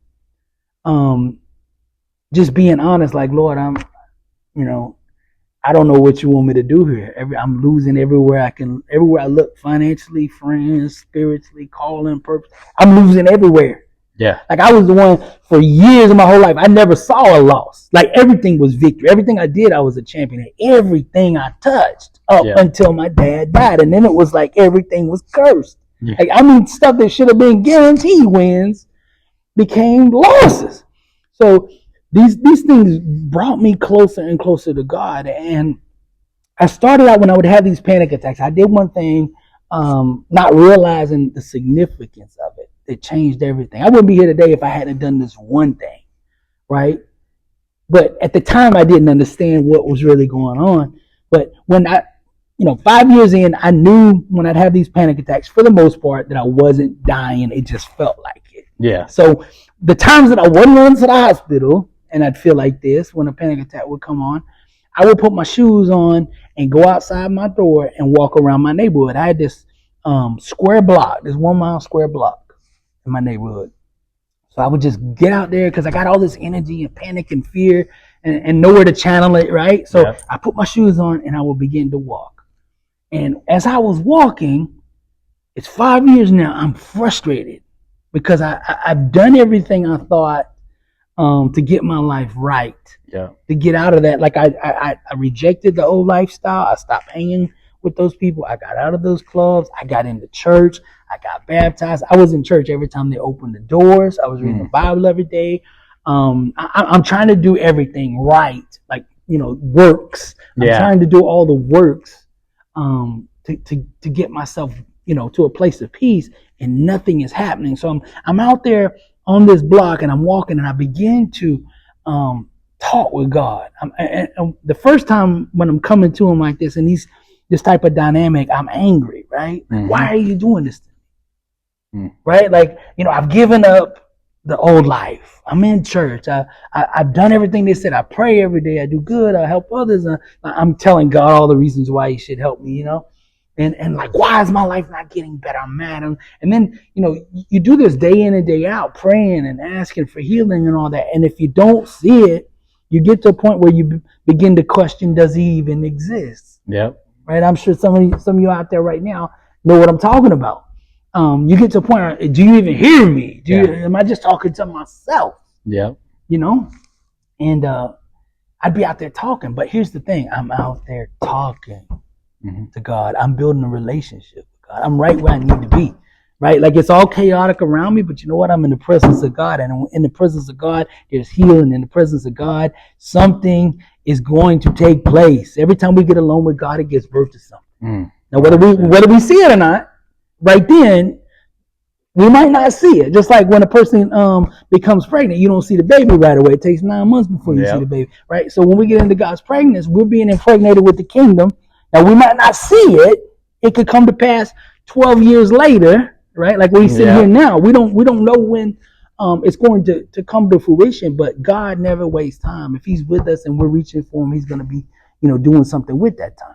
just being honest, like, Lord, I don't know what you want me to do here. I'm losing everywhere I look, financially, friends, spiritually, calling, purpose. I'm losing everywhere. Yeah. Like I was the one for years of my whole life. I never saw a loss. Like everything was victory. Everything I did, I was a champion. Everything I touched up until my dad died. And then it was like everything was cursed. Like, stuff that should have been guaranteed wins became losses. So these things brought me closer and closer to God. And I started out when I would have these panic attacks. I did one thing, not realizing the significance of it. It changed everything. I wouldn't be here today if I hadn't done this one thing, right? But at the time, I didn't understand what was really going on. But when 5 years in, I knew when I'd have these panic attacks, for the most part, that I wasn't dying. It just felt like it. Yeah. So the times that I wasn't going to the hospital and I'd feel like this, when a panic attack would come on, I would put my shoes on and go outside my door and walk around my neighborhood. I had this square block. There's 1 mile square block in my neighborhood. So I would just get out there because I got all this energy and panic and fear and nowhere to channel it, right? So I put my shoes on and I would begin to walk. And as I was walking, it's 5 years now, I'm frustrated because I've done everything I thought to get my life right. To get out of that. Like I rejected the old lifestyle. I stopped hanging with those people. I got out of those clubs. I got into church. I got baptized. I was in church every time they opened the doors. I was reading the Bible every day. I'm trying to do everything right, like, works. I'm trying to do all the works to get myself, to a place of peace, and nothing is happening. So I'm out there on this block and I'm walking and I begin to talk with God. And the first time when I'm coming to him like this and this type of dynamic, I'm angry, right? Why are you doing this to me? Right? Like, I've given up the old life. I'm in church. I've done everything they said. I pray every day. I do good. I help others. I'm telling God all the reasons why he should help me, And like, why is my life not getting better? I'm mad. And then, you do this day in and day out, praying and asking for healing and all that. And if you don't see it, you get to a point where you begin to question, does he even exist? Right? I'm sure some of you out there right now know what I'm talking about. You get to a point where, do you even hear me? Am I just talking to myself? And I'd be out there talking. But here's the thing. I'm out there talking to God. I'm building a relationship with God. I'm right where I need to be. Right? Like, it's all chaotic around me, but you know what? I'm in the presence of God. And in the presence of God, there's healing. In the presence of God, something is going to take place. Every time we get alone with God, it gives birth to something. Now, whether we see it or not, right then, we might not see it. Just like when a person becomes pregnant, you don't see the baby right away. It takes 9 months before you see the baby. Right? So when we get into God's pregnancy, we're being impregnated with the kingdom. Now, we might not see it. It could come to pass 12 years later. Right, like we sit here now, we don't know when it's going to come to fruition. But God never wastes time. If he's with us and we're reaching for him, he's going to be, doing something with that time.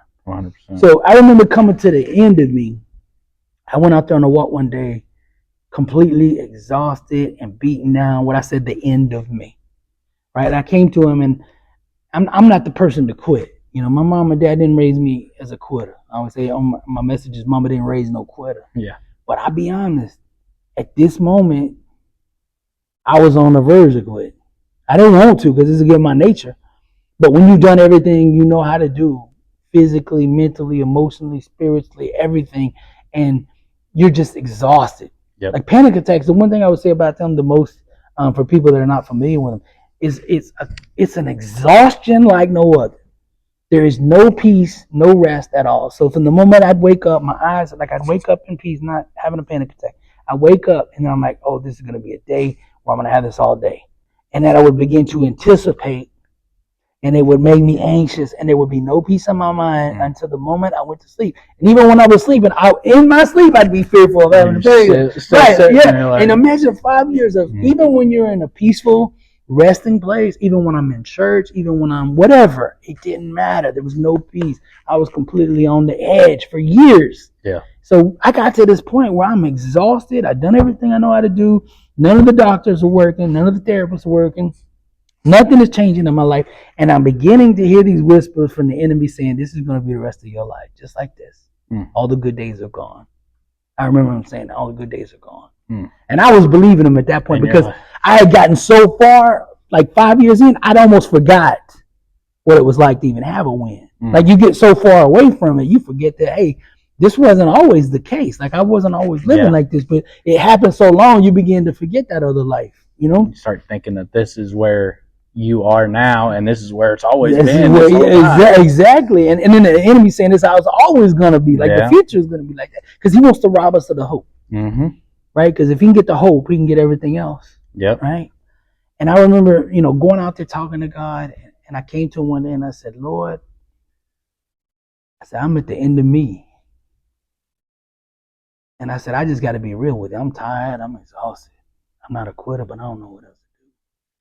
100%. So I remember coming to the end of me. I went out there on a walk one day, completely exhausted and beaten down. What I said, the end of me. Right, I came to him, and I'm not the person to quit. My mom and dad didn't raise me as a quitter. I always say on my messages, mama didn't raise no quitter. But I'll be honest, at this moment, I was on the verge of quit. I didn't want to because this is against my nature. But when you've done everything you know how to do, physically, mentally, emotionally, spiritually, everything, and you're just exhausted. Like panic attacks, the one thing I would say about them the most, for people that are not familiar with them, is it's an exhaustion like no other. There is no peace, no rest at all. So from the moment I'd wake up, my eyes, like I'd wake up in peace, not having a panic attack. I wake up and then I'm like, oh, this is going to be a day where I'm going to have this all day. And then I would begin to anticipate, and it would make me anxious, and there would be no peace in my mind until the moment I went to sleep. And even when I was sleeping, in my sleep, I'd be fearful of having a baby. And imagine 5 years of, even when you're in a peaceful, resting place, even when I'm in church, even when I'm whatever, it didn't matter. There was no peace. I was completely on the edge for years. So I got to this point where I'm exhausted. I've done everything I know how to do. None of the doctors are working. None of the therapists are working. Nothing is changing in my life. And I'm beginning to hear these whispers from the enemy saying, this is going to be the rest of your life, just like this. All the good days are gone. I remember him saying, all the good days are gone. And I was believing him at that point because I had gotten so far, like 5 years in, I'd almost forgot what it was like to even have a win. Like, you get so far away from it, you forget that, hey, this wasn't always the case. Like, I wasn't always living like this, but it happened so long, you begin to forget that other life, You start thinking that this is where you are now, and this is where it's always been. Exactly. And then the enemy saying this, how it's always going to be. Like, the future is going to be like that. Because he wants to rob us of the hope. Right? Because if he can get the hope, he can get everything else. Right? And I remember, going out there talking to God, and I came to him one day and I said, Lord, I'm at the end of me. And I said, I just got to be real with you. I'm tired. I'm exhausted. I'm not a quitter, but I don't know what else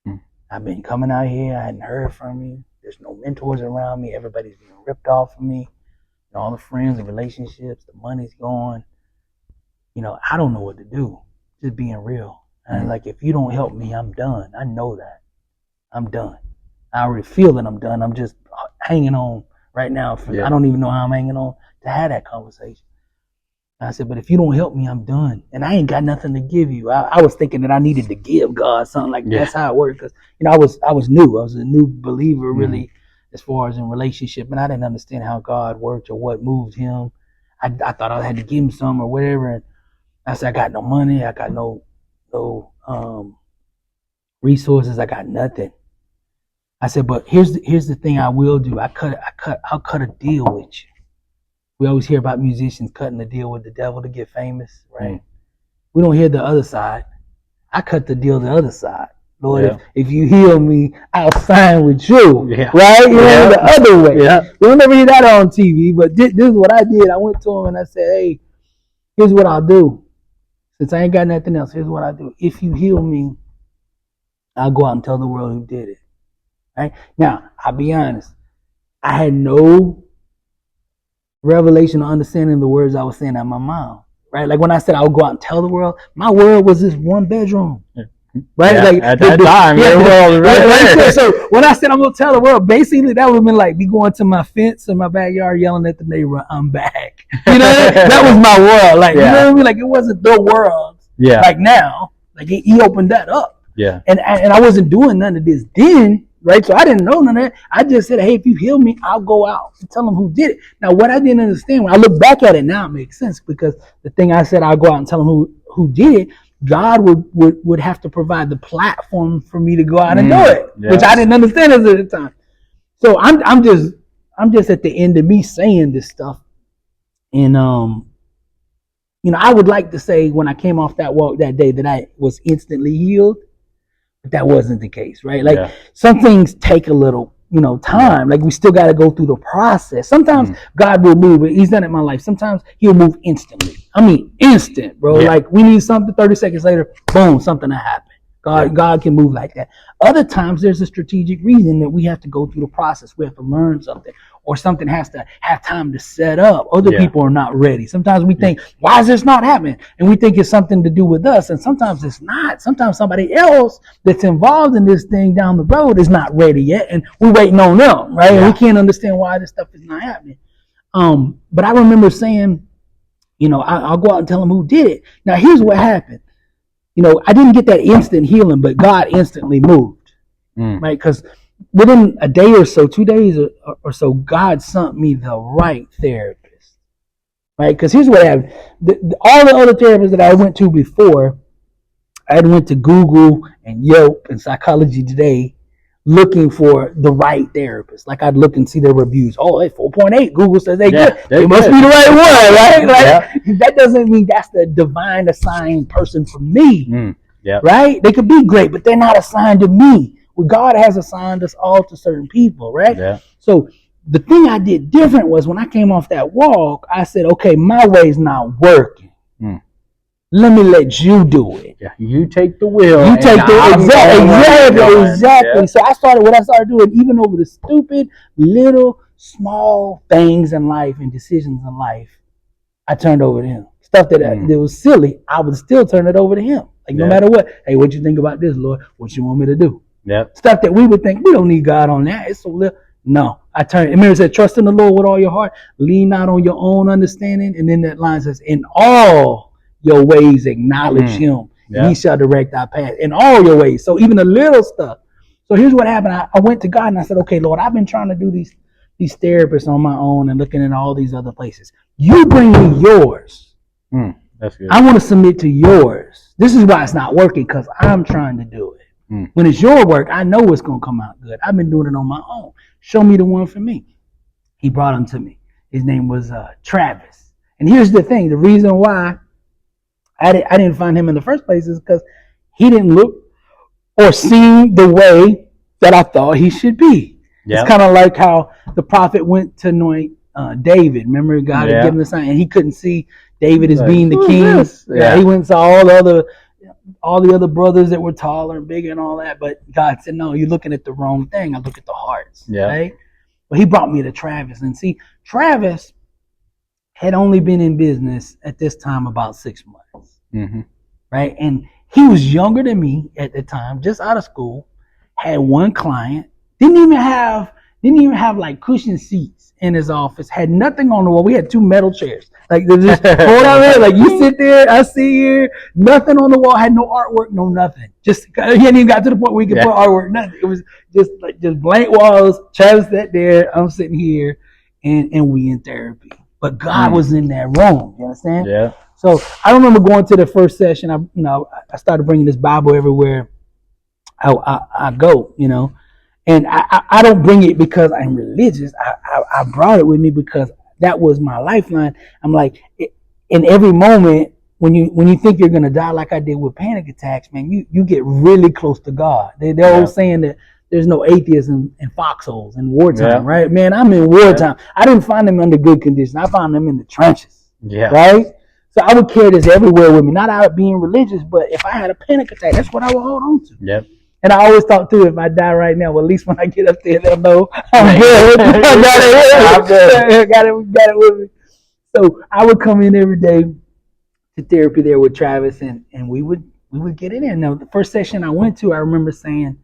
to do. I've been coming out here. I hadn't heard from you. There's no mentors around me. Everybody's being ripped off of me. All the friends and relationships, the money's gone. I don't know what to do. Just being real. And like, if you don't help me, I'm done. I know that. I'm done. I already feel that I'm done. I'm just hanging on right now. I don't even know how I'm hanging on to have that conversation. And I said, but if you don't help me, I'm done. And I ain't got nothing to give you. I was thinking that I needed to give God something. Like, that's how it worked. Because, I was new. I was a new believer, really, as far as in relationship. And I didn't understand how God worked or what moved him. I thought I had to give him some or whatever. And I said, I got no money. I got no resources. I got nothing. I said, but here's the thing I will do. I'll cut a deal with you. We always hear about musicians cutting a deal with the devil to get famous, right? We don't hear the other side. I cut the deal the other side. Lord, if you heal me, I'll sign with you, right? The other way. We'll never hear that on TV, but this is what I did. I went to him and I said, hey, here's what I'll do. Since I ain't got nothing else, here's what I do. If you heal me, I'll go out and tell the world who did it. Right? Now, I'll be honest. I had no revelation or understanding of the words I was saying out my mouth. Right? Like when I said I would go out and tell the world, my world was this one bedroom. Right? Like at that time, your world was right there. So when I said I'm gonna tell the world, basically that would have been like me going to my fence in my backyard yelling at the neighbor, I'm back. That was my world. Like, you know what I mean? Like, it wasn't the world. Like now. Like he opened that up. And I wasn't doing none of this then, right? So I didn't know none of that. I just said, hey, if you heal me, I'll go out and tell them who did it. Now, what I didn't understand, when I look back at it now, it makes sense, because the thing I said, I'll go out and tell them who did it, God would have to provide the platform for me to go out and do it, which I didn't understand at the time. So I'm just at the end of me saying this stuff. And I would like to say when I came off that walk that day that I was instantly healed, but that wasn't the case, right? Like some things take a little time. Like we still got to go through the process. Sometimes God will move. He's done it in my life. Sometimes he'll move instantly. I mean, instant, bro. Like we need something, 30 seconds later, boom, something to happen. God can move like that. Other times there's a strategic reason that we have to go through the process. We have to learn something, or something has to have time to set up. Other people are not ready. Sometimes we think, why is this not happening? And we think it's something to do with us. And sometimes it's not. Sometimes somebody else that's involved in this thing down the road is not ready yet. And we're waiting on them, right? And we can't understand why this stuff is not happening. But I remember saying, I'll go out and tell them who did it. Now, here's what happened. I didn't get that instant healing, but God instantly moved, right? Because within a day or so, 2 days or so, God sent me the right therapist, right? Because here's what happened. All the other therapists that I went to before, I had went to Google and Yelp and Psychology Today looking for the right therapist. Like I'd look and see their reviews. Oh, they 4.8. Google says they good. They must be the right one, right? Like that doesn't mean that's the divine assigned person for me, right? They could be great, but they're not assigned to me. Well, God has assigned us all to certain people, right? So the thing I did different was when I came off that walk, I said, okay, my way's not working. Let me let you do it. You take the wheel. You take the exactly. So I started doing, even over the stupid little small things in life and decisions in life, I turned over to him. Stuff that was silly, I would still turn it over to him. Like no matter what, hey, what you think about this, Lord? What you want me to do? Stuff that we would think we don't need God on that. It's so little. No, I turned. Remember, it said, trust in the Lord with all your heart, lean not on your own understanding, and then that line says, in all your ways acknowledge him, and he shall direct our path in all your ways. So even the little stuff. So here's what happened. I went to God and I said, okay, Lord, I've been trying to do these therapists on my own and looking at all these other places. You bring me yours. That's good. I want to submit to yours. This is why it's not working, because I'm trying to do it. When it's your work, I know it's going to come out good. I've been doing it on my own. Show me the one for me. He brought him to me. His name was Travis. And here's the thing. The reason why I didn't find him in the first place is because he didn't look or seem the way that I thought he should be. It's kind of like how the prophet went to anoint David. Remember, God had given the sign, and he couldn't see David as being the king. He went and saw all the other brothers that were taller and bigger and all that. But God said, no, you're looking at the wrong thing. I look at the hearts. Right? But he brought me to Travis. And see, Travis, had only been in business at this time about 6 months, Mm-hmm. right? And he was younger than me at the time, just out of school, had one client, didn't even have like cushion seats in his office, had nothing on the wall. We had 2 metal chairs. Like they're just hold out there, like you sit there, I sit here, nothing on the wall, had no artwork, no nothing. Just he hadn't even got to the point where he could put artwork, nothing. It was just blank walls. Travis sat there, I'm sitting here, and we in therapy. But God was in that room. You understand? Yeah. So I remember going to the first session. I started bringing this Bible everywhere I go. And I don't bring it because I'm religious. I brought it with me because that was my lifeline. I'm like, in every moment when you think you're gonna die, like I did with panic attacks, man, you get really close to God. They're always saying that there's no atheism in foxholes in wartime, right? Man, I'm in wartime. I didn't find them under good conditions. I found them in the trenches, right? So I would carry this everywhere with me, not out of being religious, but if I had a panic attack, that's what I would hold on to. Yep. And I always thought too, if I die right now, well, at least when I get up there, they'll know I'm good. I got it with me. So I would come in every day to therapy there with Travis, and we would get it in. Now, the first session I went to, I remember saying,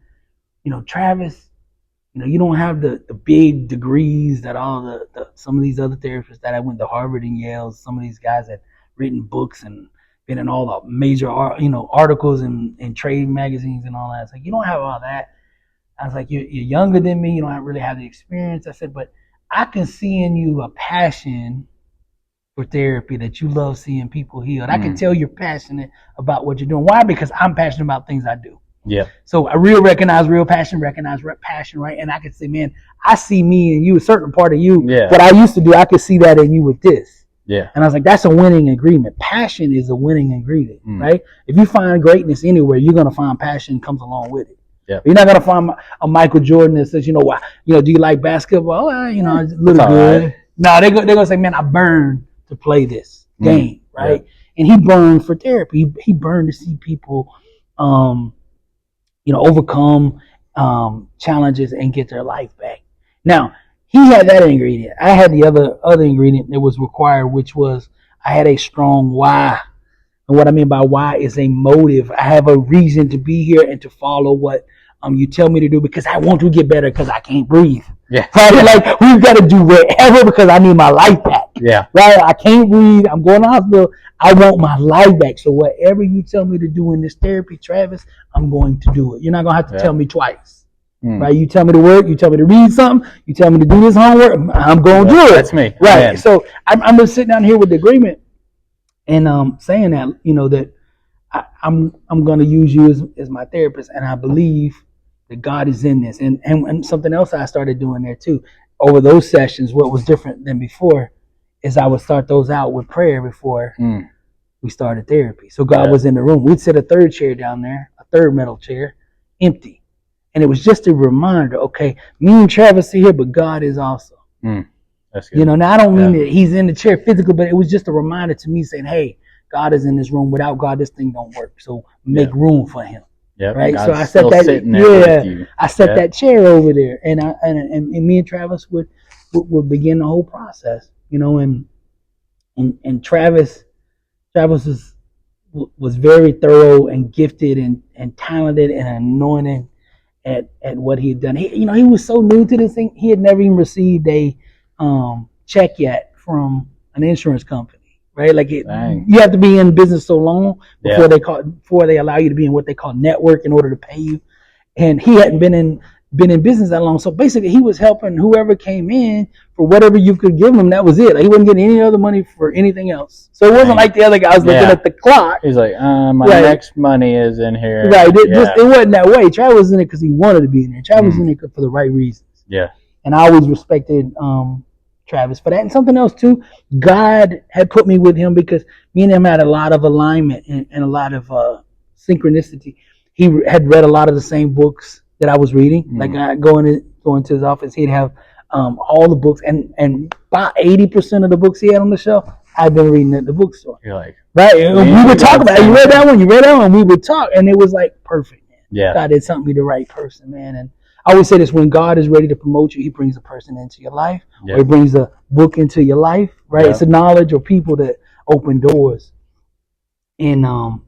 Travis, you don't have the big degrees that all the some of these other therapists that I went to Harvard and Yale, some of these guys had written books and been in all the major articles and trade magazines and all that. It's like, you don't have all that. I was like, you're younger than me. You don't really have the experience. I said, but I can see in you a passion for therapy, that you love seeing people healed. I can tell you're passionate about what you're doing. Why? Because I'm passionate about things I do. Yeah. So I recognize real passion, right? And I can say, man, I see me and you, a certain part of you. Yeah. What I used to do, I could see that in you with this. Yeah. And I was like, that's a winning agreement. Passion is a winning ingredient, right? If you find greatness anywhere, you're going to find passion comes along with it. Yeah. You're not going to find a Michael Jordan that says, do you like basketball? It's a little good. Right. No, they're going to say, man, I burned to play this game, right? Yeah. And he burned for therapy. He burned to see people, overcome challenges and get their life back. Now, he had that ingredient. I had the other ingredient that was required, which was I had a strong why. And what I mean by why is a motive. I have a reason to be here and to follow what you tell me to do, because I want to get better, because I can't breathe. Yeah. Right? Like, we've got to do whatever because I need my life back. Yeah. Right? I can't breathe. I'm going to the hospital. I want my life back. So whatever you tell me to do in this therapy, Travis, I'm going to do it. You're not going to have to tell me twice. Right? You tell me to work, you tell me to read something, you tell me to do this homework, I'm going to do it. That's me. Right. Man. So I'm just sitting down here with the agreement and saying that, that I'm going to use you as my therapist, and I believe that God is in this. And something else I started doing there too, over those sessions, what was different than before is I would start those out with prayer before we started therapy. So God was in the room. We'd set a third chair down there, a third metal chair, empty. And it was just a reminder, okay, me and Travis are here, but God is also. That's good. Now I don't mean that he's in the chair physically, but it was just a reminder to me saying, hey, God is in this room. Without God, this thing don't work. So make room for him. Yep. Right. God's so I set that. I set that chair over there, and me and Travis would begin the whole process. And Travis was very thorough and gifted and talented and anointed at what he had done. He was so new to this thing. He had never even received a check yet from an insurance company. Right, like you have to be in business so long before they allow you to be in what they call network in order to pay you. And he hadn't been in business that long, so basically he was helping whoever came in for whatever you could give him. That was it. Like, he wasn't getting any other money for anything else. So it wasn't like the other guys looking at the clock. He's like, my next money is in here. Right, it wasn't that way. Travis was in it because he wanted to be in there. Travis was in it for the right reasons. Yeah, and I always respected Travis for that. And something else too, God had put me with him because me and him had a lot of alignment and a lot of synchronicity. He had read a lot of the same books that I was reading. Like, I going to his office, he'd have all the books, and about 80% of the books he had on the shelf I'd been reading at the bookstore. You're like, right? We would talk about it. You read that one, and we would talk, and it was like perfect, man. Yeah, God had sent me the right person, man. And I always say this: when God is ready to promote you, He brings a person into your life, Yep. or He brings a book into your life, right? Yep. It's a knowledge or people that open doors. And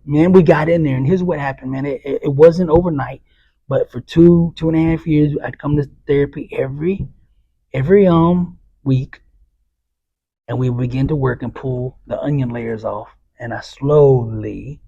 man, we got in there, and here's what happened, man. It wasn't overnight, but for 2.5 years, I'd come to therapy every week, and we began to work and pull the onion layers off, and I slowly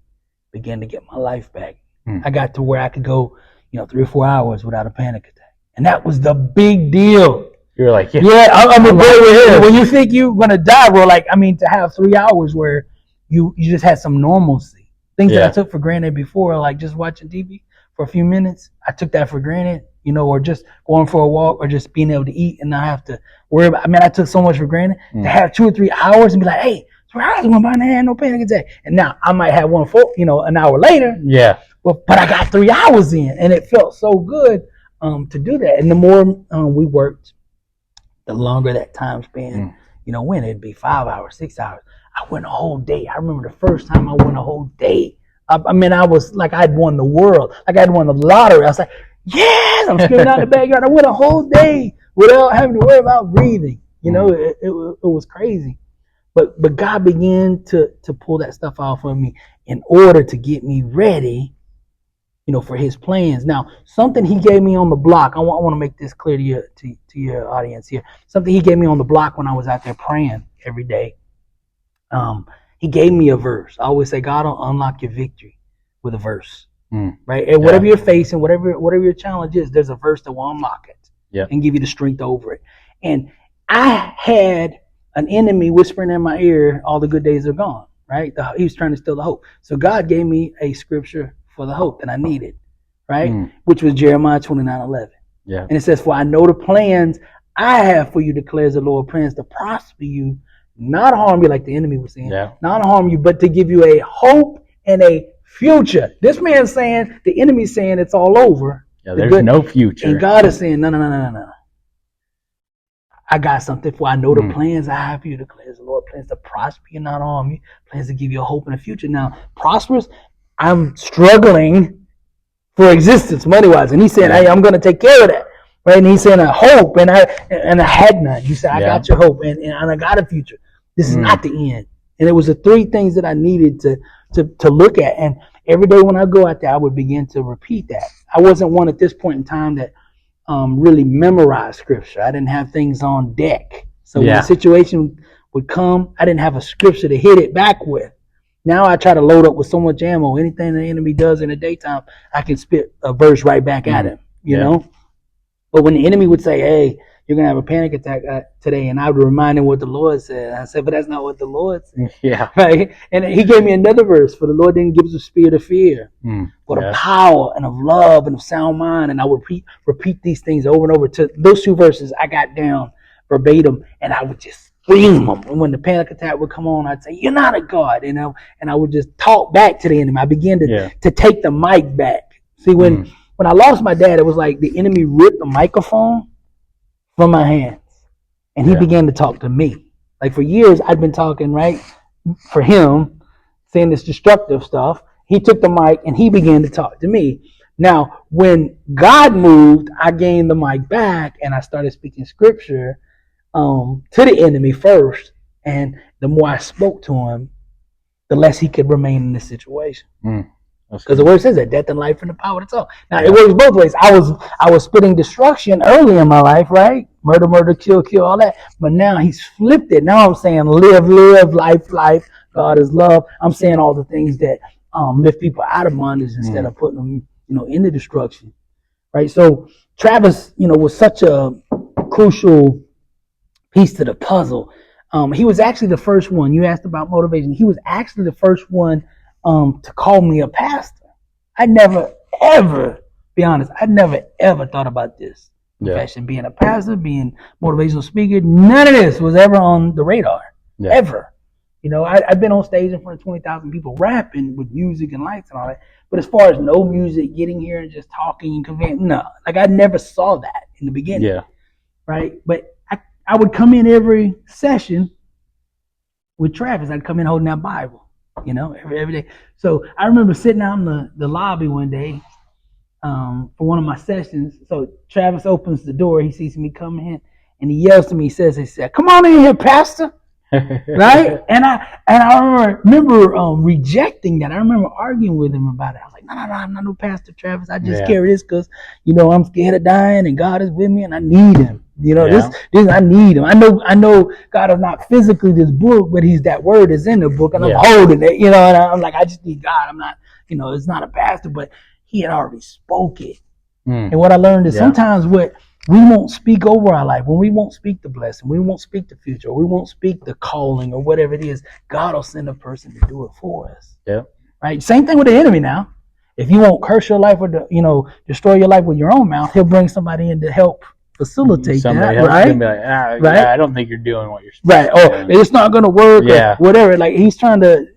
began to get my life back. I got to where I could go, 3 or 4 hours without a panic attack, and that was the big deal. You're like, I'm a boy. When you think you're gonna die, bro, to have 3 hours where you just had some normalcy, things that I took for granted before, like just watching TV for a few minutes, I took that for granted, or just going for a walk, or just being able to eat and not have to worry about. I took so much for granted to have 2 or 3 hours and be like, hey, 3 hours went by and I had no panic attack, and now I might have one for an hour later. Yeah. But I got 3 hours in, and it felt so good to do that. And the more we worked, the longer that time span, when it'd be 5 hours, 6 hours. I went a whole day. I remember the first time I went a whole day. I was like I'd won the world, like I'd won the lottery. I was like, yes! I'm screaming out in the backyard. I went a whole day without having to worry about breathing. It was crazy. But God began to pull that stuff off of me in order to get me ready, for His plans. Now, something He gave me on the block. I want to make this clear to your audience here. Something He gave me on the block when I was out there praying every day. He gave me a verse. I always say, God will unlock your victory with a verse, right? And whatever you're facing, whatever your challenge is, there's a verse that will unlock it and give you the strength over it. And I had an enemy whispering in my ear, all the good days are gone, right? He was trying to steal the hope. So God gave me a scripture for the hope that I needed, right? Which was Jeremiah 29:11. Yeah. And it says, for I know the plans I have for you, declares the Lord, plans to prosper you, not harm you, like the enemy was saying, not harm you, but to give you a hope and a future. This man's saying, the enemy's saying it's all over. Yeah, there's no future. And God is saying, no. I got something for. I know the plans I have for you, declares the Lord, plans to prosper you, not harm you, plans to give you a hope and a future. Now, prosperous, I'm struggling for existence money-wise. And He's saying, hey, I'm going to take care of that. Right? And He's saying a hope, and I had none. He said, I got your hope, and I got a future. This is not the end. And it was the 3 things that I needed to look at. And every day when I go out there, I would begin to repeat that. I wasn't one at this point in time that really memorized scripture. I didn't have things on deck. So when a situation would come, I didn't have a scripture to hit it back with. Now I try to load up with so much ammo. Anything the enemy does in the daytime, I can spit a verse right back at him, you know? But when the enemy would say, hey, you're going to have a panic attack today, and I would remind him what the Lord said. I said, but that's not what the Lord said. Yeah. Right? And He gave me another verse, for the Lord didn't give us a spirit of fear, but of power and of love and of sound mind. And I would repeat these things over and over. To those 2 verses I got down verbatim, and I would just scream them. And when the panic attack would come on, I'd say, you're not a God. And I would just talk back to the enemy. I began to take the mic back. See, when I lost my dad, it was like the enemy ripped the microphone from my hands, and he began to talk to me. Like for years, I'd been talking, right, for him, saying this destructive stuff. He took the mic and he began to talk to me. Now, when God moved, I gained the mic back and I started speaking scripture to the enemy first. And the more I spoke to him, the less he could remain in this situation. Because the word says that death and life and the power of the tongue. Now it works both ways. I was spitting destruction early in my life, right? Murder, kill, all that. But now He's flipped it. Now I'm saying live, life. God is love. I'm saying all the things that lift people out of bondage instead of putting them, into destruction, right? So Travis, was such a crucial piece to the puzzle. He was actually the first one. You asked about motivation. He was actually the first one to call me a pastor. I never ever, be honest, I never ever thought about this profession, being a pastor, being motivational speaker. None of this was ever on the radar, ever. I've been on stage in front of 20,000 people rapping with music and lights and all that. But as far as no music, getting here and just talking and conveying, no. Like I never saw that in the beginning. Yeah. Right? But I would come in every session with Travis. I'd come in holding that Bible. Every day. So I remember sitting out in the lobby one day, for one of my sessions. So Travis opens the door. He sees me coming in, and he yells to me. He said, "Come on in here, Pastor." Right? And I remember rejecting that. I remember arguing with him about it. I was like, no, I'm not no Pastor Travis. I just carry this because, I'm scared of dying and God is with me and I need him. This I need him. I know God is not physically this book, but he's that word is in the book and I'm holding it, and I'm like, I just need God. I'm not, it's not a pastor, but he had already spoke it. And what I learned is sometimes we won't speak over our life, when we won't speak the blessing, we won't speak the future, we won't speak the calling or whatever it is, God will send a person to do it for us. Yeah. Right? Same thing with the enemy now. If you won't curse your life or destroy your life with your own mouth, he'll bring somebody in to help facilitate that, right? Be like, right? Yeah, I don't think you're doing what you're supposed to do. It's not going to work or whatever. Like he's trying to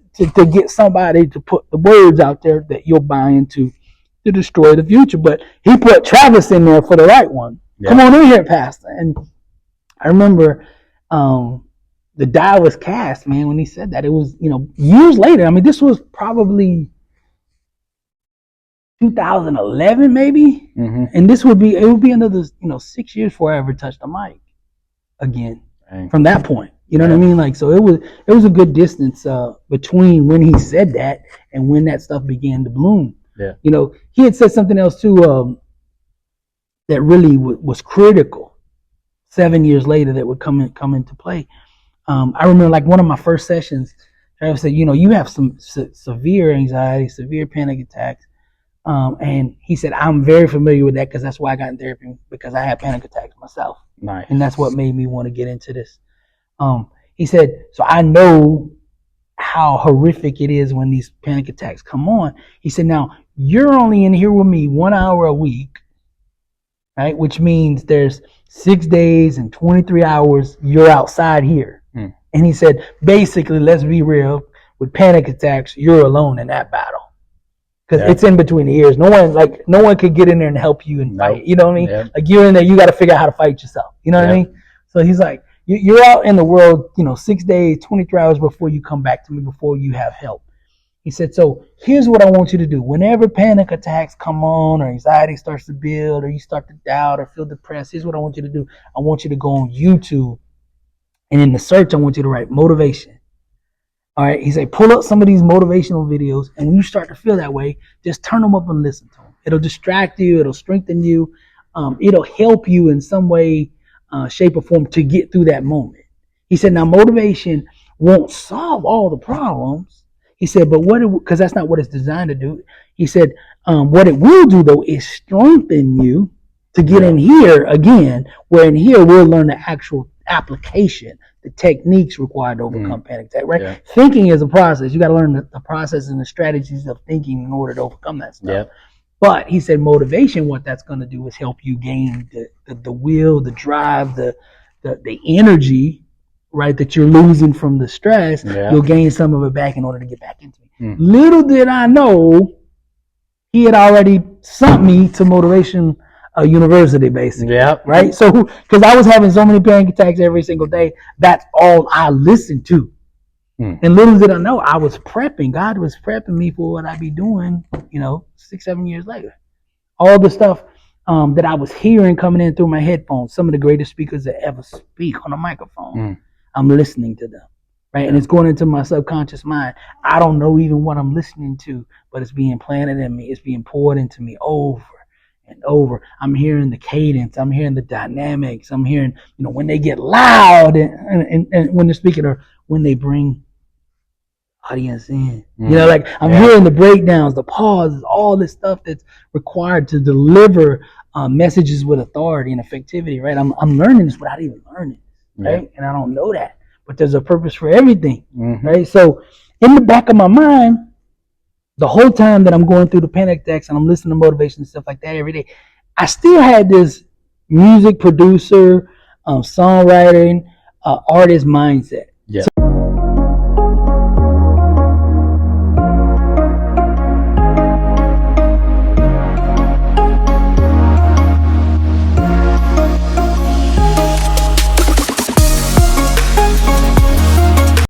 get somebody to put the words out there that you'll buy into to destroy the future. But he put Travis in there for the right one. Yeah. Come on in here, Pastor. And I remember the die was cast, man, when he said that. It was, years later. I mean, this was probably 2011, maybe. Mm-hmm. And it would be another, 6 years before I ever touched the mic again. Dang. From that point. You know what I mean? Like, so it was a good distance between when he said that and when that stuff began to bloom. Yeah. He had said something else too, that really was critical 7 years later that would come into play. I remember like one of my first sessions, Travis said, you have some severe anxiety, severe panic attacks. And he said, I'm very familiar with that because that's why I got in therapy, because I had panic attacks myself. Nice. And that's what made me want to get into this. He said, so I know how horrific it is when these panic attacks come on. He said, now you're only in here with me 1 hour a week. Right, which means there's 6 days and 23 hours you're outside here. And he said, basically, let's be real, with panic attacks, you're alone in that battle. Because it's in between the ears. No one could get in there and help you and fight. You know what I mean? Yeah. Like you're in there, you got to figure out how to fight yourself. You know what I mean? So he's like, you're out in the world, 6 days, 23 hours before you come back to me, before you have help. He said, so here's what I want you to do. Whenever panic attacks come on or anxiety starts to build or you start to doubt or feel depressed, here's what I want you to do. I want you to go on YouTube, and in the search, I want you to write motivation. All right. He said, pull up some of these motivational videos, and when you start to feel that way, just turn them up and listen to them. It'll distract you. It'll strengthen you. It'll help you in some way, shape, or form to get through that moment. He said, now motivation won't solve all the problems. He said, but because that's not what it's designed to do. He said, what it will do though is strengthen you to get in here again, where in here we'll learn the actual application, the techniques required to overcome panic attack, right? Yeah. Thinking is a process. You got to learn the process and the strategies of thinking in order to overcome that stuff. Yeah. But he said motivation, what that's going to do is help you gain the will, the drive, the energy, right, that you're losing from the stress. Yeah. You'll gain some of it back in order to get back into it. Little did I know, he had already sent me to Motivation University, basically. Yeah. Right? So, because I was having so many panic attacks every single day, that's all I listened to. And little did I know, I was prepping. God was prepping me for what I'd be doing, 6, 7 years later. All the stuff that I was hearing coming in through my headphones, some of the greatest speakers that ever speak on a microphone. I'm listening to them, right? And it's going into my subconscious mind. I don't know even what I'm listening to, but it's being planted in me. It's being poured into me over and over. I'm hearing the cadence. I'm hearing the dynamics. I'm hearing, when they get loud and when they're speaking, or when they bring audience in. I'm hearing the breakdowns, the pauses, all this stuff that's required to deliver messages with authority and effectivity, right? I'm learning this without even learning. Right? And I don't know that, but there's a purpose for everything, right? So in the back of my mind, the whole time that I'm going through the panic attacks and I'm listening to motivation and stuff like that every day, I still had this music producer, songwriting, artist mindset. Yeah. So